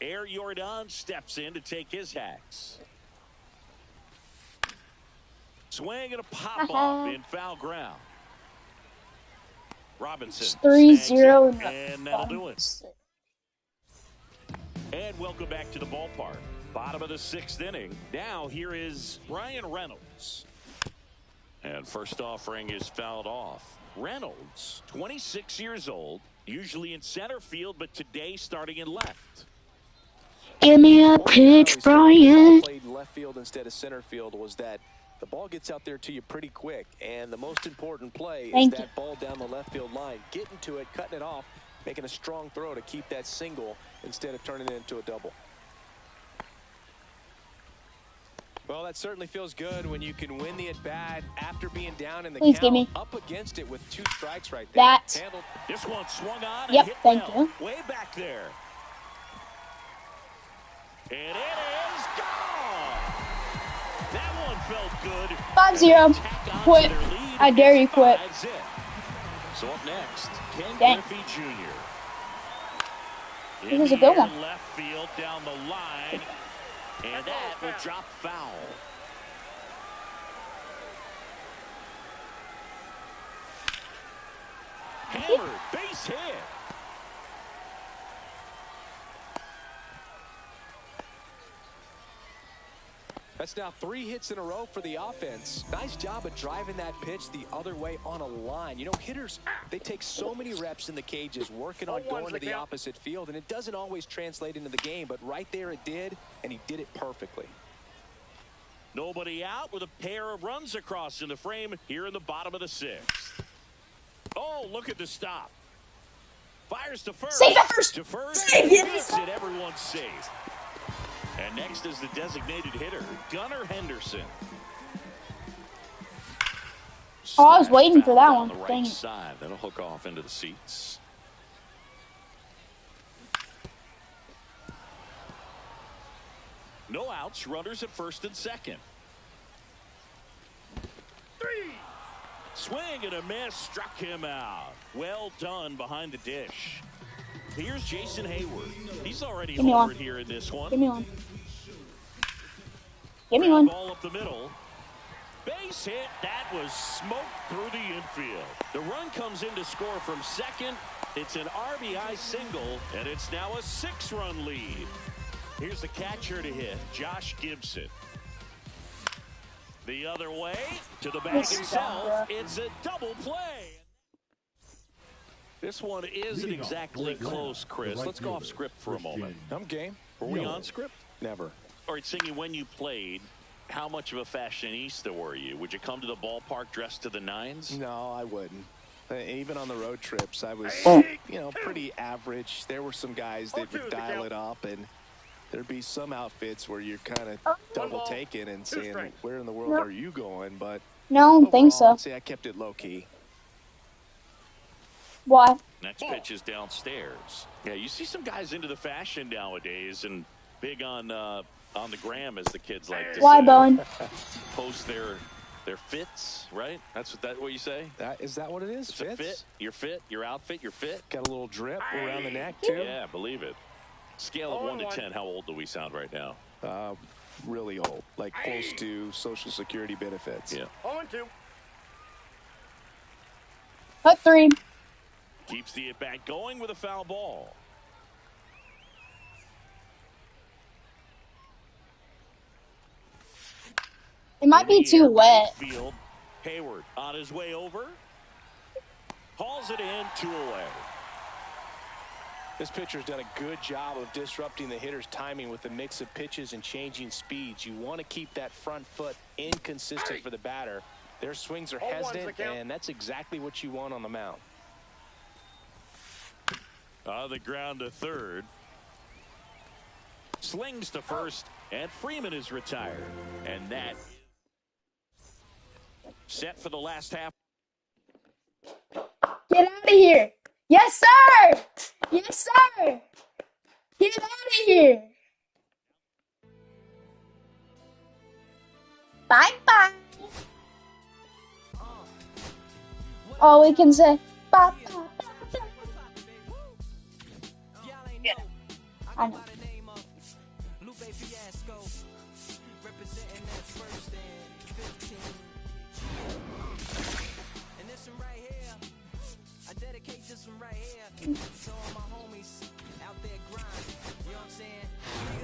D: Air Jordan steps in to take his hacks. Swing and a pop-off in foul ground. Robinson.
C: 3-0.
D: And that'll do it. And welcome back to the ballpark. Bottom of the 6th inning. Now here is Ryan Reynolds. And first offering is fouled off. Reynolds, 26 years old, usually in center field, but today starting in left.
C: Give me a pitch, Brian.
E: Played left field instead of center field was that the ball gets out there to you pretty quick. And the most important play is
C: Thank you.
E: that ball down the left field line. Getting to it, cutting it off, making a strong throw to keep that single instead of turning it into a double. Well, that certainly feels good when you can win the at-bat after being down in the
C: Please
E: count,
C: give me
E: up against it with 2 strikes right there.
C: that.
E: Handled.
D: This one swung on and
C: Yep,
D: hit
C: thank
D: well.
C: you.
D: Way back there. And it is gone. That one felt good.
C: 5-0. Quit. I dare you quit.
D: So up next, Ken
C: Dang.
D: Griffey Jr.
C: This is a good one.
D: Left field down the line. And that will drop foul. Hammered, base hit.
E: That's now 3 hits in a row for the offense. Nice job of driving that pitch the other way on a line. You know, hitters, they take so many reps in the cages working on going to the opposite field, and it doesn't always translate into the game, but right there it did, and he did it perfectly.
D: Nobody out with a pair of runs across in the frame here in the bottom of the 6th. Oh, look at the stop. Fires to first.
C: Save it first.
D: To first.
C: Save it.
D: Gets it. Everyone's safe. And next is the designated hitter, Gunnar Henderson.
C: Oh, I was waiting for that
D: Foul
C: one.
D: down the
C: Dang
D: right
C: it.
D: side. That'll hook off into the seats. No outs. Runners at first and second. 3. Swing and a miss. Struck him out. Well done behind the dish. Here's Jason Hayward. He's already
C: Give me one.
D: homered here in this one.
C: Give me one. Give me
D: Ground
C: one.
D: ball up the middle. Base hit. That was smoked through the infield. The run comes in to score from second. It's an RBI single, and it's now a 6-run lead. Here's the catcher to hit, Josh Gibson. The other way to the bag himself. It's a double play. This one isn't exactly close, Chris. Let's go off script for a moment.
E: I'm game.
D: Were we on script?
E: Never.
D: All right, Singy, when you played, how much of a fashionista were you? Would you come to the ballpark dressed to the nines?
E: No, I wouldn't. Even on the road trips, I was, you know, pretty average. There were some guys that would dial it up, and there'd be some outfits where you're kind of double taking and saying, where in the world are you going? But
C: No, I don't think so.
E: I'd say I kept it low key.
C: Why?
D: Next pitch is downstairs. Yeah, you see some guys into the fashion nowadays and big on the gram, as the kids like to
C: Why,
D: say.
C: Bowen?
D: Post their fits, right? That's what you say?
E: Is that what it is?
D: It's a fit. Your fit, your outfit, your fit.
E: Got a little drip around the neck, too?
D: Yeah, believe it. Scale of 1 to 10, how old do we sound right now?
E: Really old, like close to Social Security benefits.
D: Yeah.
G: 0-2.
C: Hut 3.
D: Keeps the at-bat going with a foul ball.
C: It might be too wet.
D: Field. Hayward on his way over. Hauls it in, 2 away.
E: This pitcher's done a good job of disrupting the hitter's timing with the mix of pitches and changing speeds. You want to keep that front foot inconsistent for the batter. Their swings are hesitant, and that's exactly what you want on the mound.
D: On the ground to third. Slings to first, and Freeman is retired. And that set for the last half.
C: Get out of here. Yes, sir. Yes, sir. Get out of here. Bye-bye. All we can say, bye-bye. Yeah, I know.
H: So all my homies out there grind, you know what I'm saying?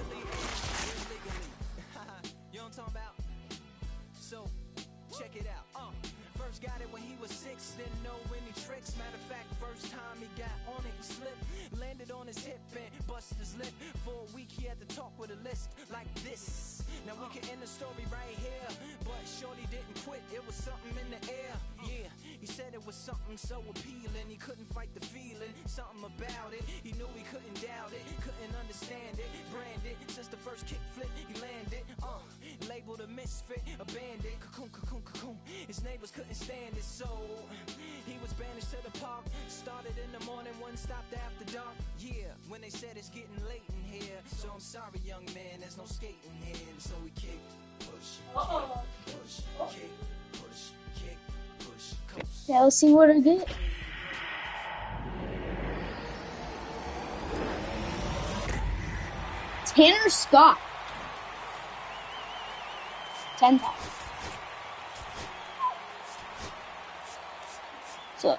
H: Legally and illegally. You know what I'm talking about? So, check it out. First got it when he was 6, didn't know any tricks. Matter of fact, first time he got on it, he slipped. Landed on his hip and busted his lip. For a week he had to talk with a list like this. Now we can end the story right here, but shorty did was something in the air, yeah. He said it was something so appealing, he couldn't fight the feeling, something about it. He knew he couldn't doubt it, couldn't understand it. Branded since the first kick flip, he landed. Labeled a misfit, a bandit. Cocoon, cocoon, cocoon. His neighbors couldn't stand it, so he was banished to the park. Started in the morning, one stopped after dark. Yeah, when they said it's getting late in here. So I'm sorry, young man, there's no skating here. So we kick, push, kick, push, kick, push, kick, push, coast.
C: Yeah, let's see what I get. Tanner Scott. 10,000. So.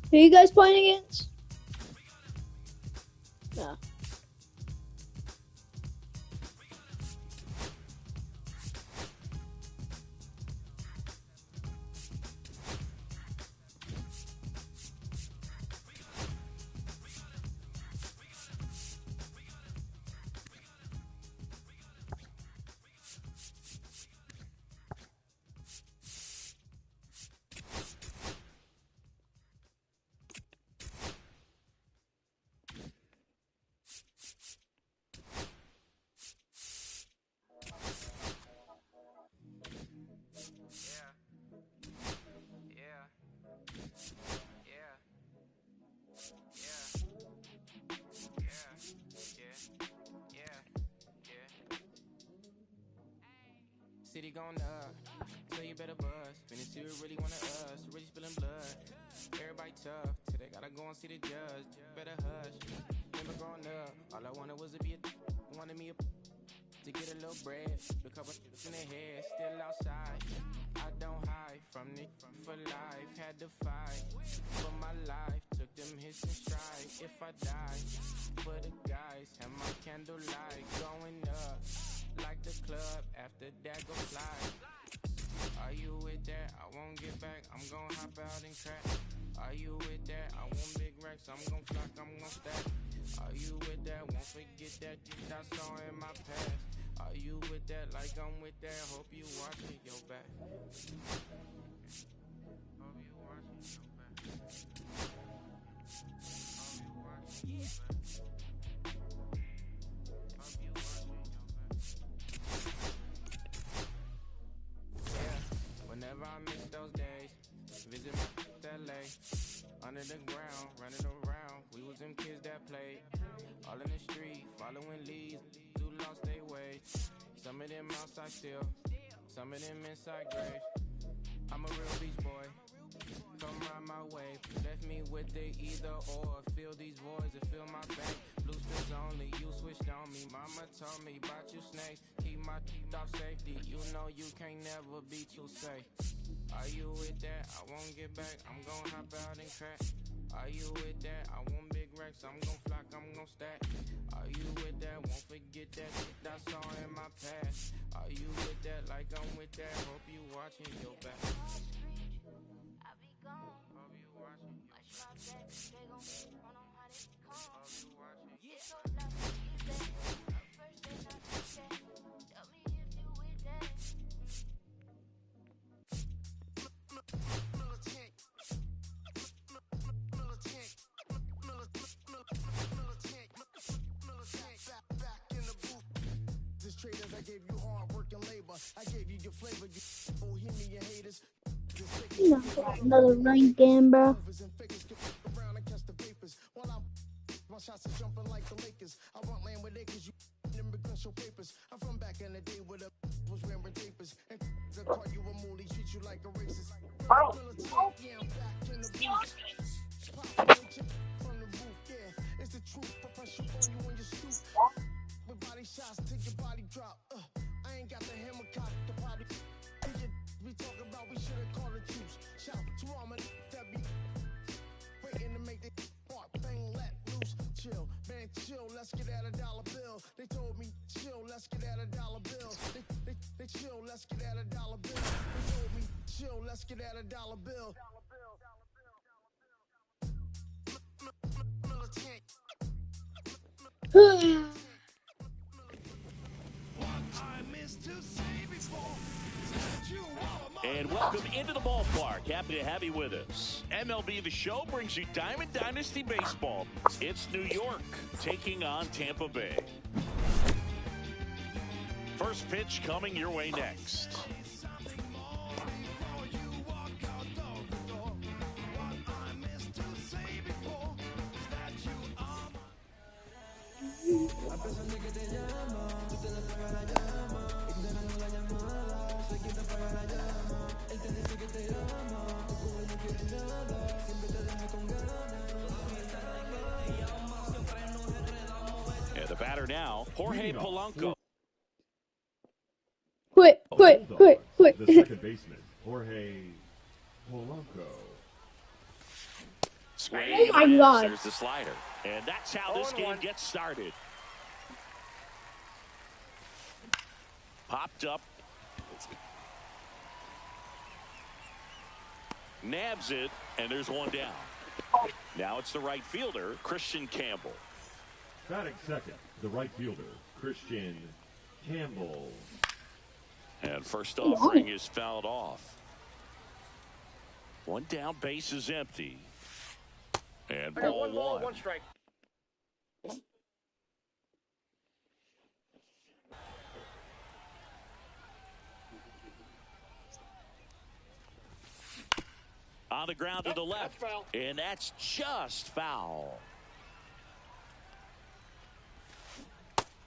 C: Who are you guys playing against? No.
I: City going up, so you better buzz. Finish you really wanna us, really spilling blood. Everybody tough, today gotta go and see the judge. Better hush. Remember growing up, all I wanted was to be wanted me to get a little bread. A couple in the head, still outside. I don't hide from it for life. Had to fight for my life. Took them hits in stride. If I die for the guys, have my candlelight going up. Like the club, after that go fly. Are you with that? I won't get back, I'm gon' hop out and crack. Are you with that? I want big racks, I'm gon' flock, I'm gon' stack. Are you with that? Won't forget that shit I saw in my past. Are you with that? Like I'm with that, hope you watching your back. Hope you watching your back. Hope you watching your back. Hope you watching your back. to the ground, running around. We was them kids that played all in the street, following leads who lost their way. Some of them outside still, some of them inside graves. I'm a real beach boy, come ride my wave. Left me with the either or. Fill these voids and fill my bank. Blue spits only, you switched on me. Mama told me about you snakes. Keep my teeth off safety. You know you can't never be too safe. Are you with that? I won't get back. I'm gon' hop out and crack. Are you with that? I want big racks. I'm gon' flock. I'm gon' stack. Are you with that? Won't forget that shit I saw in my past. Are you with that? Like I'm with that. Hope you watching your back.
J: I be gone.
I: Hope you watching your
J: Watch my back. They gon' run on how they come.
I: Hope you watching.
J: Yeah. So love me, is that? Up first, then I take that. Tell me if you with that.
B: Traders, I gave you hard work and labor. I gave you your flavor, you bohemian haters.
C: You know, another rank game, bro.
B: My shots are jumping like the Lakers. I want land with acres, you immigrant show papers. I'm from back in the day where the was wearing papers. And the call you a mooly, treat you like a racist. Yeah, I'm back in the booth. From the roof, yeah, it's the truth. I press you on you when you stoop. With body shots, take your body drop. I ain't got the hammer cock, the body. We talk about we should've called the troops. Shout to all my that be waiting to make the part bang let loose. Chill, man, chill. Let's get at $1 bill. They told me chill. Let's get at $1 bill. They chill. Let's get at $1 bill. They told me chill. Let's get at $1 bill.
D: And welcome into the ballpark. Happy to have you with us. MLB The Show brings you Diamond Dynasty Baseball. It's New York taking on Tampa Bay. First pitch coming your way next. And the batter now, Jorge Polanco.
C: Quit.
F: The second baseman, Jorge Polanco.
D: Swing,
C: oh my God.
D: There's the slider. And that's how this game gets started. Popped up. Nabs it, and there's one down. Now it's the right fielder, Christian Campbell.
F: Batting second, the right fielder, Christian Campbell.
D: And first offering is fouled off. One down, base is empty. And
G: I got
D: ball
G: one ball,
D: one.
G: one strike.
D: On the ground to the left.
G: That's foul.
D: And that's just foul.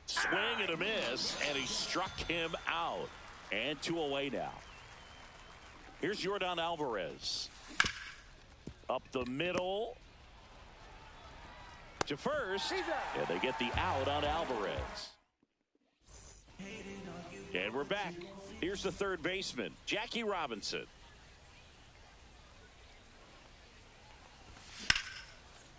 D: Swing and a miss, and he struck him out. And 2 away now. Here's Yordan Alvarez. Up the middle to first. And they get the out on Alvarez. And we're back. Here's the third baseman, Jackie Robinson.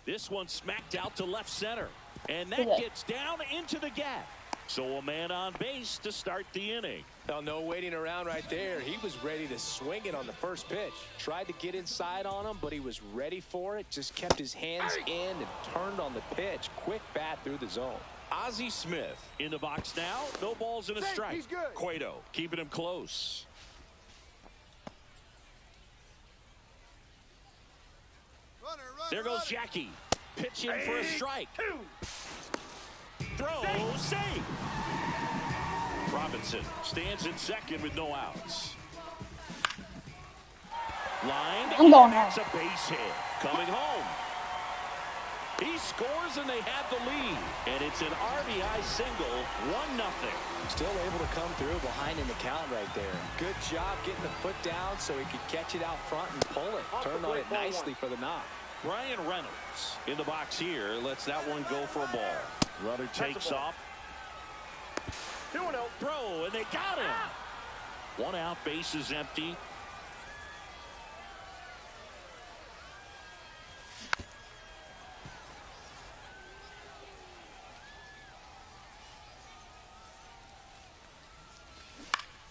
D: This one smacked out to left center. And that gets down into the gap. So a man on base to start the inning.
E: Well, no waiting around right there. He was ready to swing it on the first pitch. Tried to get inside on him, but he was ready for it. Just kept his hands in and turned on the pitch. Quick bat through the zone.
D: Ozzie Smith in the box now. No balls and a strike.
G: He's good.
D: Cueto keeping him close. There goes Jackie. Pitch in for a strike. Throw, save. Robinson stands in second with no outs. Lined,
C: I'm going
D: that's
C: home.
D: a base hit. Coming home. He scores and they have the lead. And it's an RBI single, 1-0.
E: Still able to come through behind in the count right there. Good job getting the foot down so he could catch it out front and pull it. Turned on it nicely for the knock.
D: Brian Reynolds in the box here. Lets that one go for a ball. Runner takes off.
G: 2-0.
D: Throw, and they got him. 1 out, base is empty.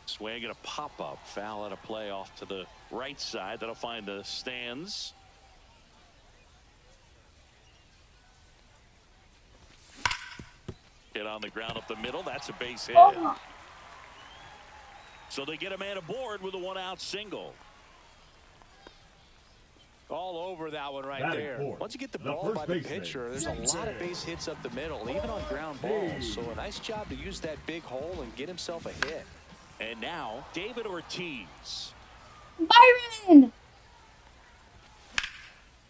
D: Swing and a pop-up. Foul at a play off to the right side. That'll find the stands. Hit on the ground up the middle. That's a base hit.
C: Oh.
D: So they get a man aboard with a 1-out single.
E: All over that one right
F: Batting
E: there.
F: fourth,
E: Once you get the
F: the
E: ball
F: first
E: by the
F: baseman.
E: pitcher, there's a lot of base hits up the middle, even on ground balls. So a nice job to use that big hole and get himself a hit.
D: And now, David Ortiz.
C: Byron!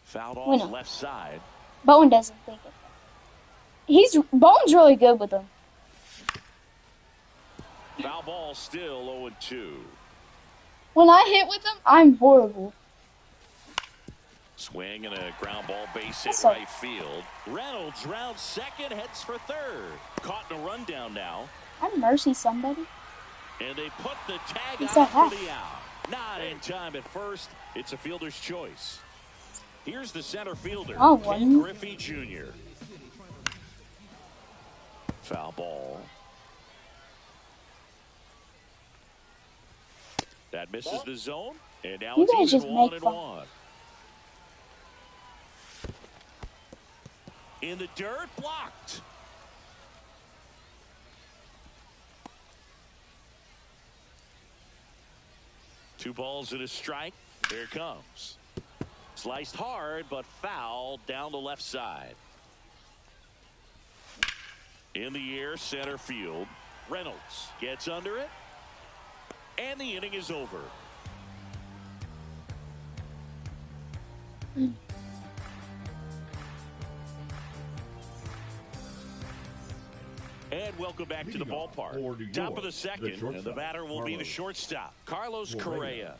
D: Fouled
C: Why
D: off
C: not?
D: left side.
C: Bowen doesn't think it. Bowen's really good with them.
D: Foul ball still 0-2.
C: When I hit with them, I'm horrible.
D: Swing and a ground ball base hit
C: That's all.
D: right field. Reynolds rounds second, heads for third. Caught in a rundown now.
C: I mercy somebody.
D: And they put the tag
C: He's
D: on
C: so
D: for
C: hot.
D: the out. Not in time at first. It's a fielder's choice. Here's the center fielder,
C: Oh,
D: Ken
C: one.
D: Griffey Jr. Foul ball. That misses the zone. And now
C: You
D: it's
C: guys
D: even
C: just make
D: 1-1. In the dirt, blocked. Two balls and a strike. Here it comes. Sliced hard, but foul down the left side. In the air, center field. Reynolds gets under it. And the inning is over. And welcome back to the ballpark. Top of the second, and the batter will be the shortstop, Carlos Correa.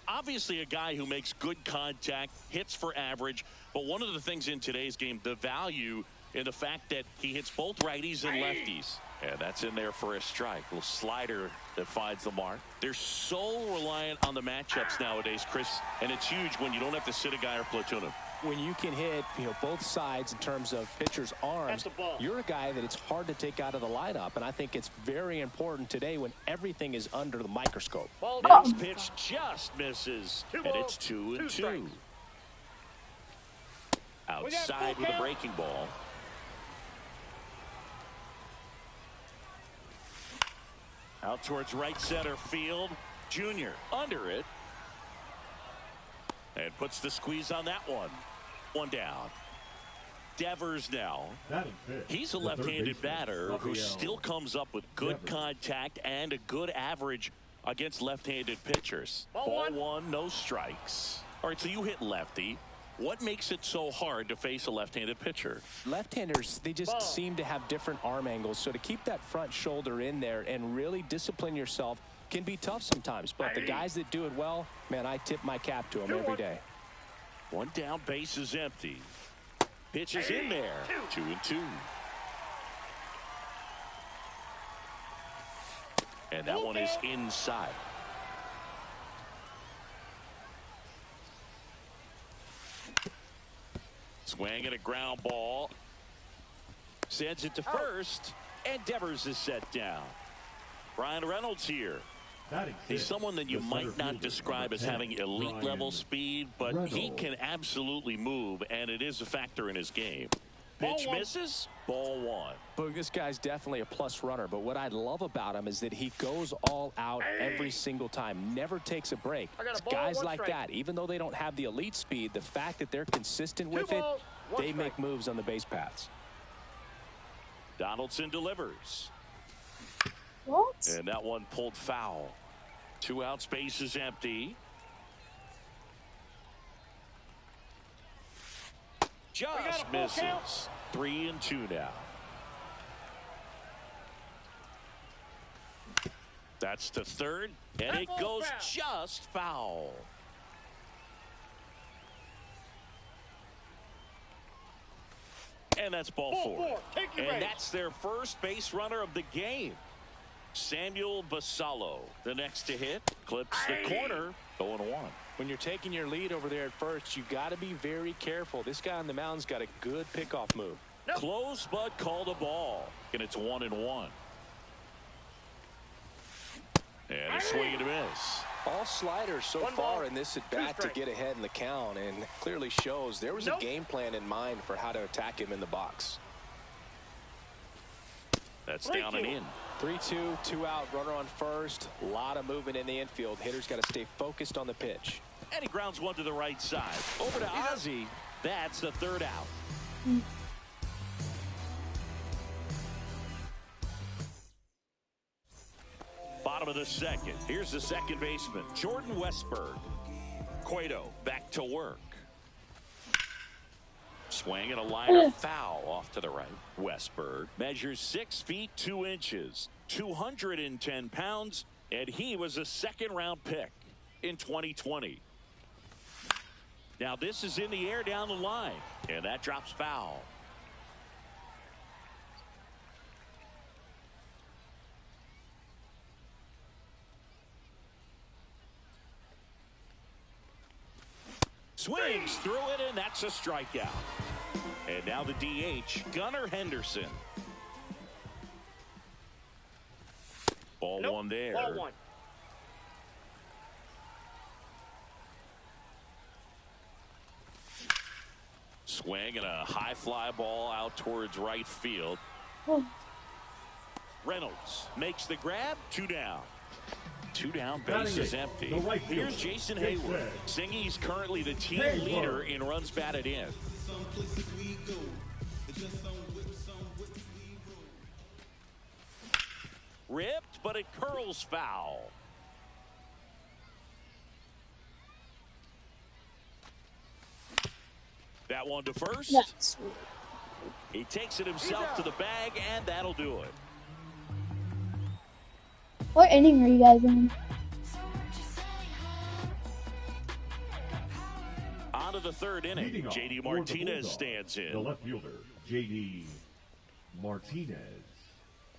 D: Obviously a guy who makes good contact, hits for average, but one of the things in today's game, the value in the fact that he hits both righties and lefties. And that's in there for a strike. Little slider that finds the mark. They're so reliant on the matchups nowadays, Chris, and it's huge when you don't have to sit a guy or platoon him.
E: When you can hit, both sides in terms of pitcher's arms, you're a guy that it's hard to take out of the lineup. And I think it's very important today when everything is under the microscope.
D: Next pitch just misses, and it's 2-2. Outside with a breaking ball. Out towards right center field. Junior under it. And puts the squeeze on that one. One down. Devers now. He's a left-handed batter who still comes up with good contact and a good average against left-handed pitchers. Ball one, no strikes. All right, so you hit lefty. What makes it so hard to face a left-handed pitcher?
E: Left-handers, they just seem to have different arm angles. So to keep that front shoulder in there and really discipline yourself can be tough sometimes. But the guys that do it well, man, I tip my cap to them every day.
D: One down, base is empty. Pitch is in there. 2-2. And that one is inside. Swing and a ground ball. Sends it to first. And Devers is set down. Brian Reynolds here. He's someone that you might not describe as having elite level speed, but he can absolutely move, and it is a factor in his game. Pitch misses, ball one.
E: But this guy's definitely a plus runner, but what I love about him is that he goes all out every single time, never takes a break. It's guys like that, even though they don't have the elite speed, the fact that they're consistent with it, they make moves on the base paths.
D: Donaldson delivers.
C: What?
D: And that one pulled foul. 2 outs, base is empty. Just misses. 3-2 now. That's the third, and it goes just foul. And that's ball four. And that's their first base runner of the game. Samuel Basallo, the next to hit, clips the corner, 0-1.
E: When you're taking your lead over there at first, you got to be very careful. This guy on the mound's got a good pickoff move.
D: Nope. Close but called a ball, and it's 1-1. And a swing and a miss.
E: All sliders so far in this at bat to get ahead in the count, and clearly shows there was a game plan in mind for how to attack him in the box.
D: That's down and in.
E: 3-2, 2 out, runner on first. A lot of movement in the infield. Hitter's got to stay focused on the pitch.
D: And he grounds one to the right side. Over to Ozzie. That's the third out. Bottom of the second. Here's the second baseman, Jordan Westberg. Cueto back to work. Swing and a liner foul off to the right. Westberg measures 6 feet 2 inches, 210 pounds, and he was a second-round pick in 2020. Now this is in the air down the line, and that drops foul. Swings through it, and that's a strikeout. And now the DH, Gunnar Henderson. Ball one there.
G: Ball one.
D: Swing and a high fly ball out towards right field. Reynolds makes the grab. 2 down. 2 down, base is empty. Here's Jason Hayward. Singy's currently the team leader in runs batted in. Ripped, but it curls foul. That one to first.
C: Yes.
D: He takes it himself to the bag, and that'll do it.
C: What inning are you guys in?
D: On to the third inning. J.D. Martinez stands in.
F: The left fielder, J.D. Martinez.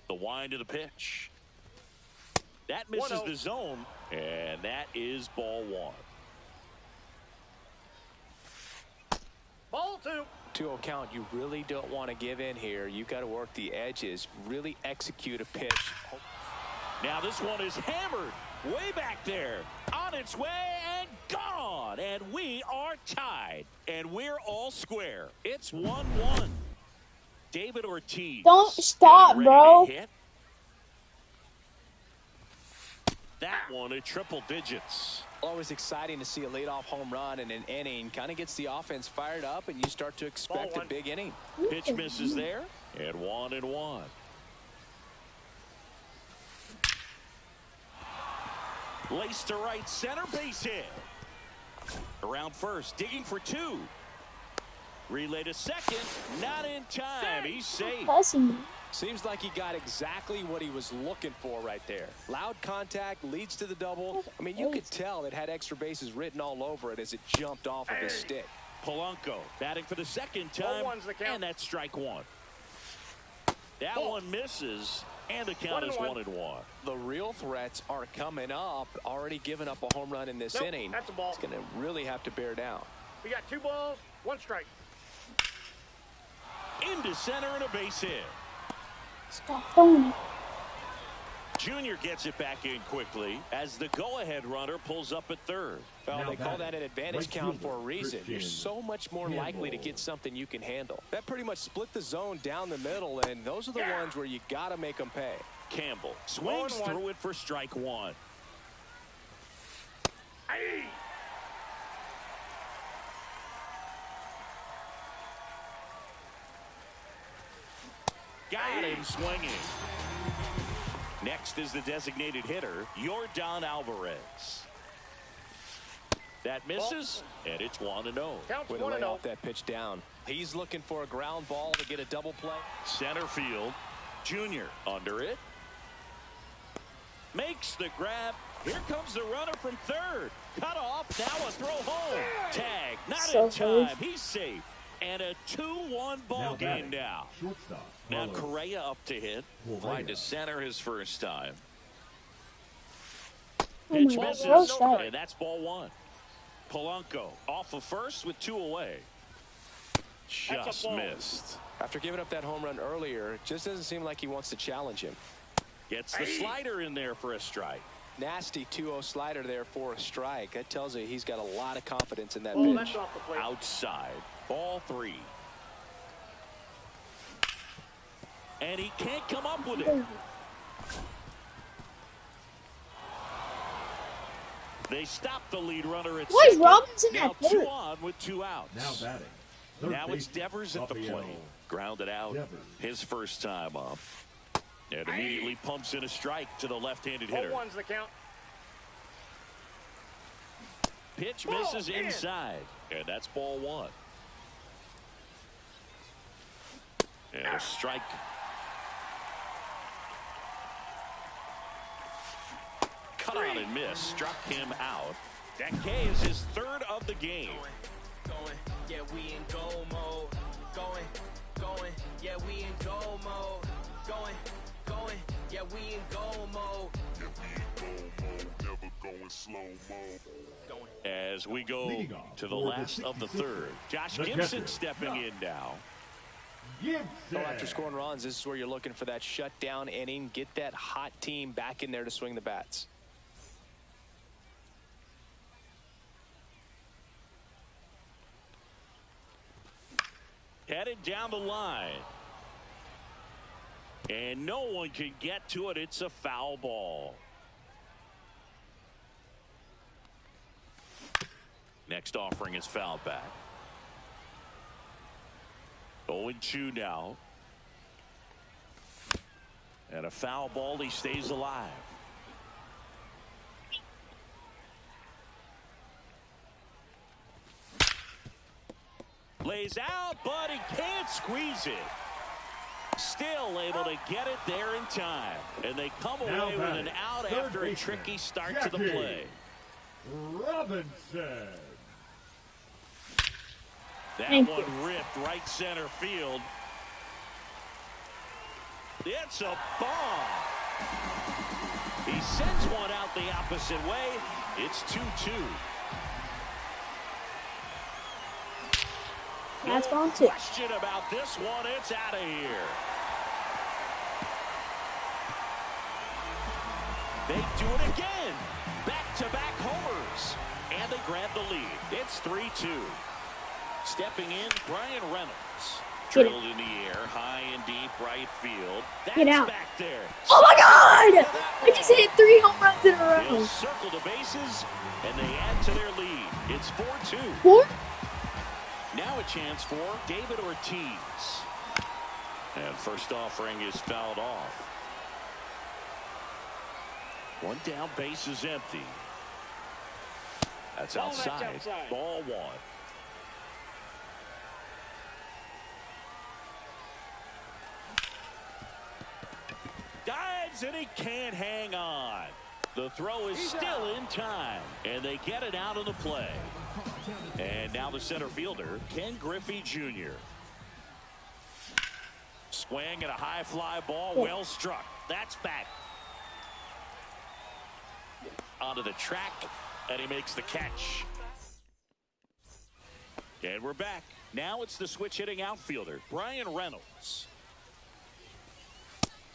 D: The wind of the pitch. That misses the zone, and that is ball one.
G: Ball two.
E: 2-0 count. You really don't want to give in here. You got to work the edges, really execute a pitch.
D: Now this one is hammered way back there, on its way and gone, and we are tied, and we're all square. It's 1-1. David Ortiz.
C: Don't stop, bro.
D: That one at triple digits.
E: Always exciting to see a leadoff home run in an inning. Kind of gets the offense fired up, and you start to expect a big inning.
D: Pitch misses there, and 1-1. Lace to right center, base hit. Around first, digging for 2. Relay to second, not in time. He's safe.
E: Seems like he got exactly what he was looking for right there. Loud contact leads to the double. I mean, you could tell it had extra bases written all over it as it jumped off of his stick.
D: Polanco batting for the second time, and that's strike one. That one misses, and the count is 1-1.
E: The real threats are coming up. Already giving up a home run in this inning.
G: That's a ball.
E: It's going to really have to bear down.
G: We got 2 balls, 1 strike.
D: Into center and a base hit.
C: Stop throwing it.
D: Junior gets it back in quickly as the go-ahead runner pulls up at third.
E: Well, they call that an advantage count for a reason. You're so much more likely to get something you can handle. That pretty much split the zone down the middle, and those are the ones where you got to make them pay.
D: Campbell swings through it for strike one. Got him swinging. Next is the designated hitter, Yordan Alvarez. That misses, and it's 1-0.
G: Counts
E: Way to
G: 1-0.
E: lay off that pitch down. He's looking for a ground ball to get a double play.
D: Center field, Junior under it. Makes the grab. Here comes the runner from third. Cut off. Now a throw home. Tag. Not
C: So
D: in time. He's safe. And a 2-1 ball game now.
F: Shortstop.
D: Now
F: Carlos.
D: Correa up to hit. Fly to center his first time.
C: Oh my
D: Pitch
C: God,
D: misses.
C: well shot.
D: And that's ball one. Polanco off of first with 2 away. Just missed.
E: After giving up that home run earlier, it just doesn't seem like he wants to challenge him.
D: Gets the slider in there for a strike.
E: Nasty 2-0 slider there for a strike. That tells you he's got a lot of confidence in that
G: Oh,
E: pitch.
G: that's off the plate.
D: Outside. Ball 3. And he can't come up with it. They stop the lead runner at
C: Why is
D: second.
C: Robinson
D: Now
C: at
D: 2
C: third?
D: on with 2 outs.
F: Now batting. Third
D: Now it's
F: baseman,
D: Devers at the
F: Rafael
D: plate. Grounded out.
F: Devers.
D: His first time up. And immediately pumps in a strike to the left-handed hitter.
G: 0-1's the count.
D: Pitch misses inside. And that's ball 1. And a strike. Cut on and miss. Struck him out. That K is his 3rd of the game.
H: Going, yeah, we in goal mode. Going, yeah, we in goal mode. Going, yeah, we in goal mode.
K: Never going slow mo.
D: As we go to the last of the 3rd. Josh
F: The
D: Gibson
F: catcher.
D: stepping in now.
F: Gibson.
E: Well, after scoring runs, this is where you're looking for that shutdown inning. Get that hot team back in there to swing the bats.
D: Headed down the line. And no one can get to it. It's a foul ball. Next offering is fouled back. 0-2 now. And a foul ball. He stays alive. Lays out, but he can't squeeze it. Still able to get it there in time. And they come away with an out after a tricky start to the play.
F: Robinson.
D: That
C: Thank
D: one
C: you.
D: ripped right center field. It's a bomb. He sends one out the opposite way. It's 2-2.
C: That's
D: No
C: gone too.
D: question about this one. It's out of here. They do it again. Back-to-back homers. And they grab the lead. It's 3-2. Stepping in, Brian Reynolds. Drilled in the air, high and deep right field. That's
C: Get out.
D: back there.
C: Oh my God! I just hit 3 home runs in a
D: They'll
C: row.
D: circle the bases, and they add to their lead. It's 4-2.
C: 4?
D: Now a chance for David Ortiz. And first offering is fouled off. One down, base is empty. That's outside. Ball 1. Dives and he can't hang on. The throw is still in time, and they get it out of the play. And now the center fielder, Ken Griffey Jr. Swing and a high fly ball, well struck. That's back onto the track, and he makes the catch. And we're back. Now it's the switch hitting outfielder, Brian Reynolds.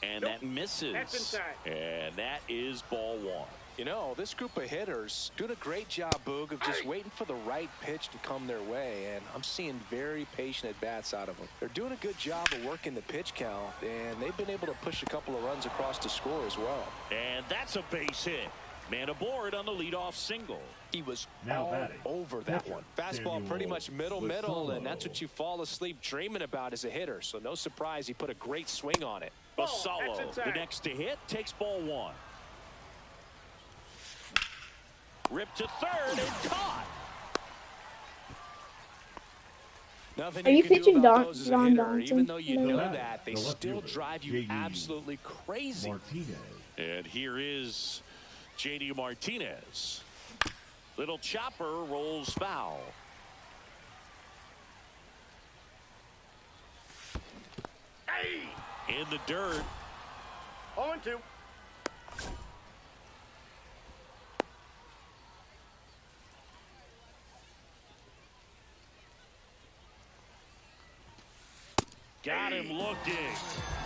D: And that misses.
G: That's inside.
D: And that is ball 1.
E: You know, this group of hitters doing a great job, Boog, of just waiting for the right pitch to come their way, and I'm seeing very patient at-bats out of them. They're doing a good job of working the pitch count, and they've been able to push a couple of runs across the score as well.
D: And that's a base hit. Man aboard on the leadoff single.
E: He was
F: Now
E: all
F: batting.
E: over that
F: Pitcher,
E: one. Fastball
F: Samuel
E: pretty much middle,
F: Basallo.
E: and that's what you fall asleep dreaming about as a hitter, so no surprise he put a great swing on it.
D: Basallo,
G: that's
D: the
G: inside.
D: next to hit, takes ball 1. Ripped to third and caught.
E: Nothing
C: Are you
E: can do
C: pitching
E: about those as a
C: Don
E: hitter.
C: Johnson?
E: Even though you know
C: No.
E: that, they still drive you absolutely crazy.
F: Martinez.
D: And here is JD Martinez. Little chopper rolls foul. In the dirt.
G: 0-2.
D: Got him looking.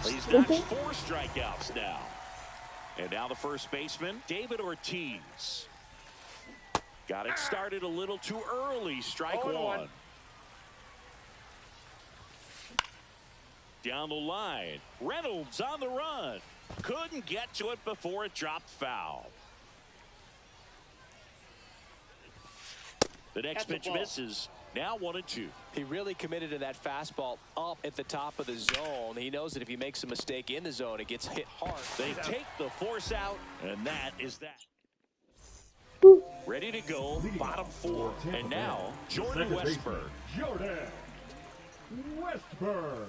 D: He's got 4 strikeouts now. And now the first baseman, David Ortiz. Got it started a little too early. Strike 1. Down the line. Reynolds on the run. Couldn't get to it before it dropped foul. The next pitch misses. Now 1-2.
E: He really committed to that fastball up at the top of the zone. He knows that if he makes a mistake in the zone, it gets hit hard.
D: They take the force out, and that is that. Ready to go, bottom 4. And now, Jordan Westburg.
F: Jordan Westburg.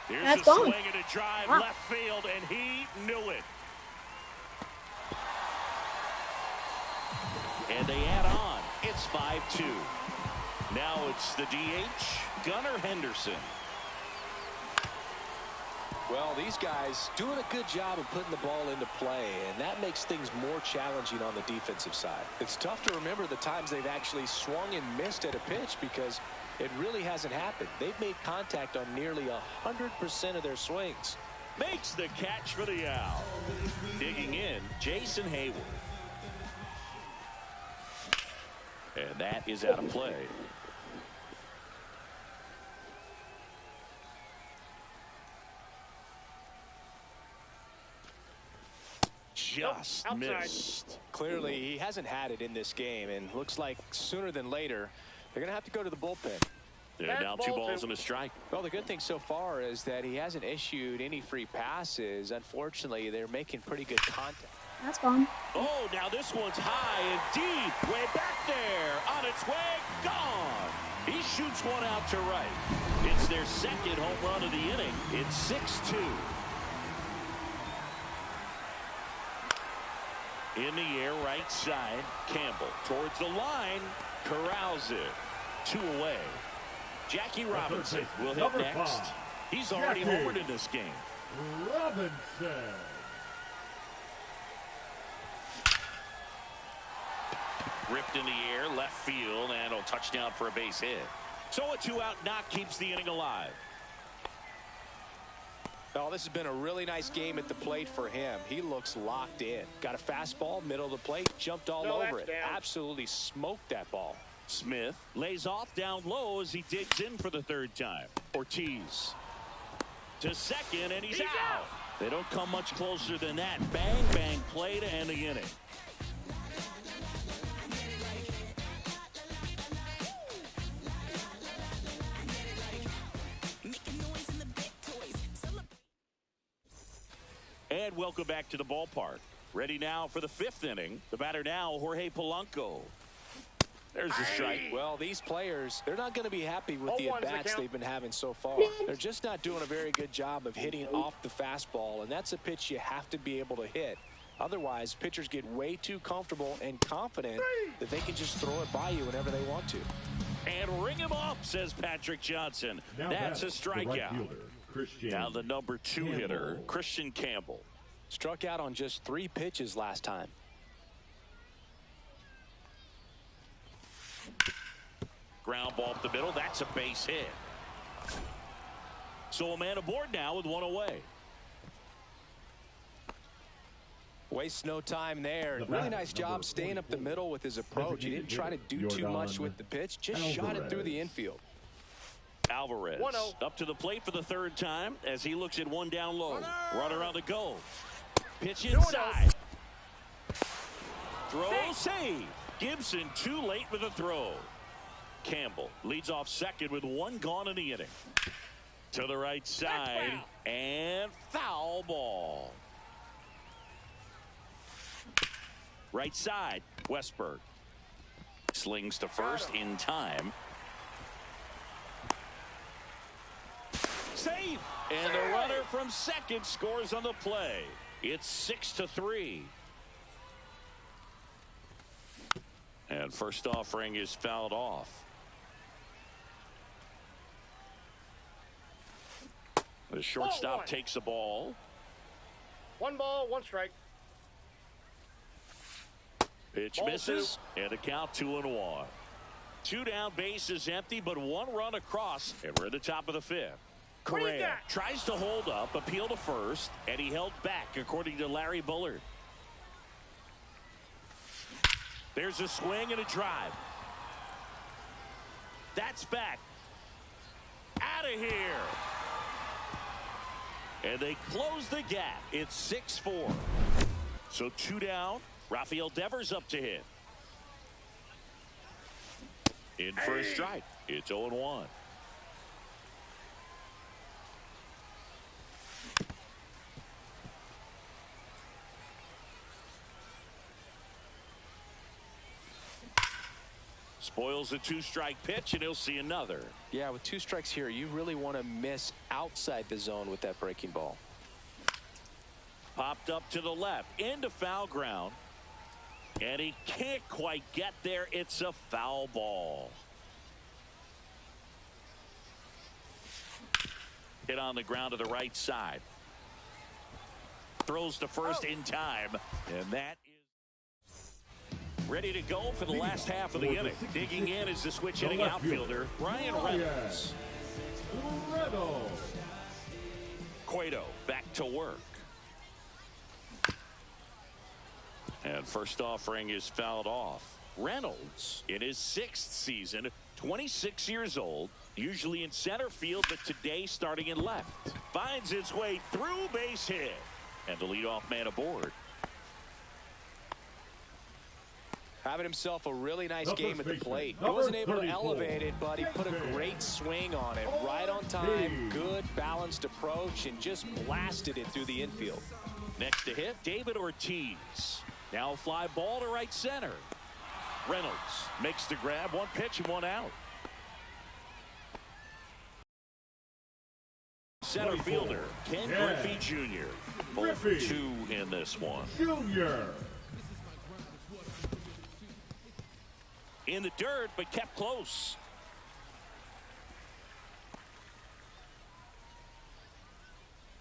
D: Here's a swing and a drive left field, and he knew it. And they add on. It's 5-2. Now it's the DH, Gunnar Henderson.
E: Well, these guys doing a good job of putting the ball into play, and that makes things more challenging on the defensive side. It's tough to remember the times they've actually swung and missed at a pitch because it really hasn't happened. They've made contact on nearly 100% of their swings.
D: Makes the catch for the out. Digging in, Jason Hayward. And that is out of play. Just missed.
E: Clearly, he hasn't had it in this game, and looks like sooner than later, they're going to have to go to the bullpen.
D: And now 2 balls and a strike.
E: Well, the good thing so far is that he hasn't issued any free passes. Unfortunately, they're making pretty good contact.
C: That's gone.
D: Oh, now this one's high and deep. Way back there. On its way. Gone. He shoots one out to right. It's their second home run of the inning. It's 6-2. In the air, right side. Campbell towards the line. Corrals it. 2 away. Jackie Robinson will hit next. He's already homered in this game.
F: Robinson.
D: Ripped in the air, left field, and a touchdown for a base hit. So a 2-out knock keeps the inning alive.
E: Oh, this has been a really nice game at the plate for him. He looks locked in. Got a fastball, middle of the plate, jumped all over it.
G: Down.
E: Absolutely smoked that ball.
D: Smith lays off down low as he digs in for the 3rd time. Ortiz to second, and he's out. They don't come much closer than that. Bang, bang play to end the inning. And welcome back to the ballpark. Ready now for the 5th inning. The batter now, Jorge Polanco. There's a strike.
E: Well, these players, they're not going to be happy with the at-bats they've been having so far. They're just not doing a very good job of hitting off the fastball, and that's a pitch you have to be able to hit. Otherwise, pitchers get way too comfortable and confident that they can just throw it by you whenever they want to.
D: And ring him up, says Patrick Johnson.
F: Now
D: that's a strikeout. Now the number 2 hitter, Christian Campbell.
E: Struck out on just 3 pitches last time.
D: Ground ball up the middle. That's a base hit. So a man aboard now with 1 away.
E: Wastes no time there. Really nice job staying up the middle with his approach. He didn't try to do too much with the pitch. Just shot it through the infield.
D: Alvarez up to the plate for the 3rd time as he looks at 1 down low. Runner on the go. Pitch inside. Throw save. Gibson too late with a throw. Campbell leads off second with 1 gone in the inning. To the right side and foul ball. Right side, Westburg slings to first in time. relief. And the runner from second scores on the play. It's 6-3. And first offering is fouled off. The shortstop takes the ball.
G: 1 ball, 1 strike.
D: Pitch
G: Ball
D: misses, and the count 2-1. 2 down, bases empty, but 1 run across, and we're at the top of the 5th. Correa tries to hold up, appeal to first, and he held back, according to Larry Bullard. There's a swing and a drive. That's back. Out of here. And they close the gap. It's 6-4. So 2 down. Rafael Devers up to hit. In for a strike. It's 0-1. Spoils a 2-strike pitch, and he'll see another.
E: Yeah, with 2 strikes here, you really want to miss outside the zone with that breaking ball.
D: Popped up to the left, into foul ground. And he can't quite get there. It's a foul ball. Hit on the ground to the right side. Throws to first in time. And that is ready to go for the last half of the inning. Digging in is the switch hitting outfielder, Brian Reynolds. Cueto back to work. And first offering is fouled off. Reynolds in his 6th season, 26 years old, usually in center field, but today starting in left. Finds his way through, base hit. And the leadoff man aboard.
E: Having himself a really nice game at the plate. He wasn't able to elevate it, but he put a great swing on it. Right on time, good balanced approach, and just blasted it through the infield.
D: Next to hit, David Ortiz. Now a fly ball to right center. Reynolds makes the grab. 1 pitch and 1 out. Center fielder Ken Griffey Jr. Both 2 in this one. In the dirt, but kept close.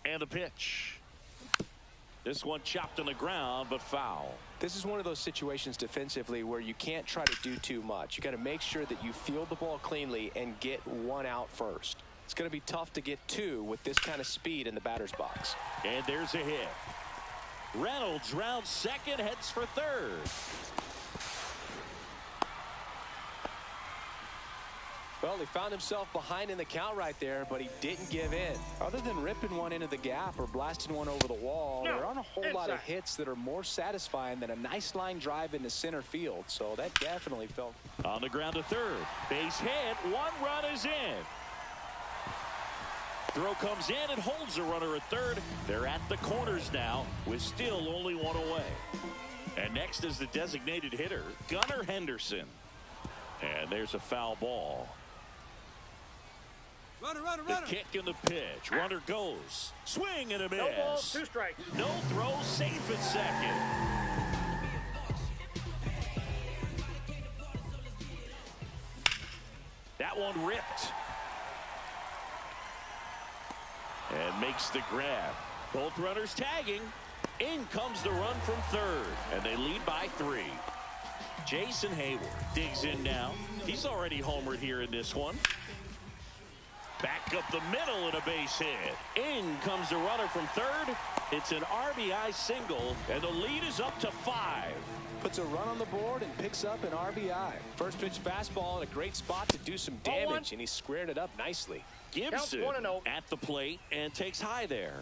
D: And the pitch. This one chopped on the ground, but foul.
E: This is one of those situations defensively where you can't try to do too much. You got to make sure that you field the ball cleanly and get 1 out first. It's going to be tough to get 2 with this kind of speed in the batter's box.
D: And there's a hit. Reynolds rounds second, heads for third.
E: Well, he found himself behind in the count right there, but he didn't give in. Other than ripping one into the gap or blasting one over the wall, there aren't a whole lot of hits that are more satisfying than a nice line drive into center field. So that definitely felt.
D: On the ground to third. Base hit. 1 run is in. Throw comes in and holds the runner at third. They're at the corners now with still only 1 away. And next is the designated hitter, Gunnar Henderson. And there's a foul ball.
H: Runner.
D: The kick and the pitch. Runner goes. Swing and a miss.
G: No balls, 2 strikes.
D: No throw, safe at second. That one ripped. And makes the grab. Both runners tagging. In comes the run from third. And they lead by 3. Jason Hayward digs in now. He's already homered here in this one. Back up the middle and a base hit. In comes the runner from third. It's an RBI single, and the lead is up to 5.
E: Puts a run on the board and picks up an RBI. First pitch fastball in a great spot to do some damage, and he squared it up nicely.
D: Gibson at the plate and takes high there.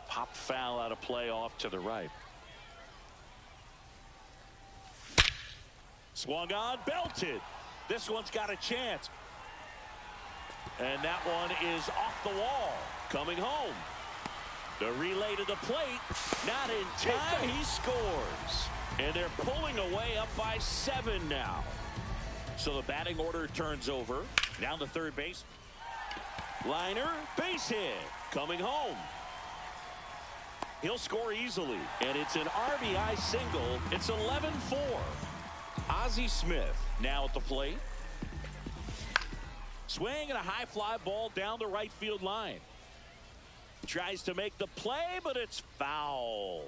D: Pop foul out of play off to the right. Swung on, belted. This one's got a chance. And that one is off the wall. Coming home. The relay to the plate. Not in time. He scores. And they're pulling away up by 7 now. So the batting order turns over. Now the third base. Liner, base hit, coming home. He'll score easily, and it's an RBI single. It's 11-4. Ozzie Smith now at the plate. Swing and a high fly ball down the right field line. Tries to make the play, but it's foul.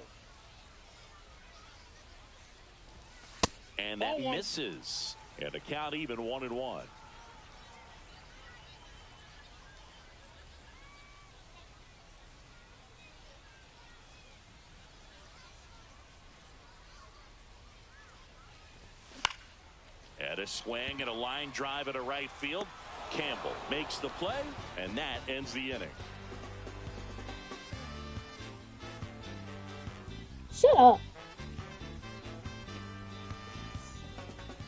D: And that misses. And the count even 1-1. And a swing and a line drive at a right field. Campbell makes the play, and that ends the inning.
C: Shut up.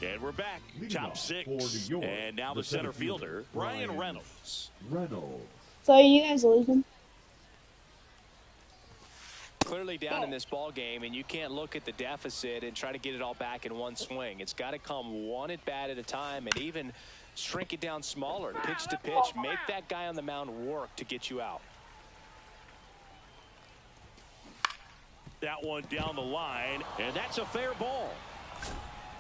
D: And we're back. Top six. And now the center fielder, Brian Reynolds.
C: So are you guys losing?
E: Clearly down in this ball game, and you can't look at the deficit and try to get it all back in one swing. It's got to come one at bat at a time, and even shrink it down smaller, pitch to pitch. Make that guy on the mound work to get you out.
D: That one down the line, and that's a fair ball.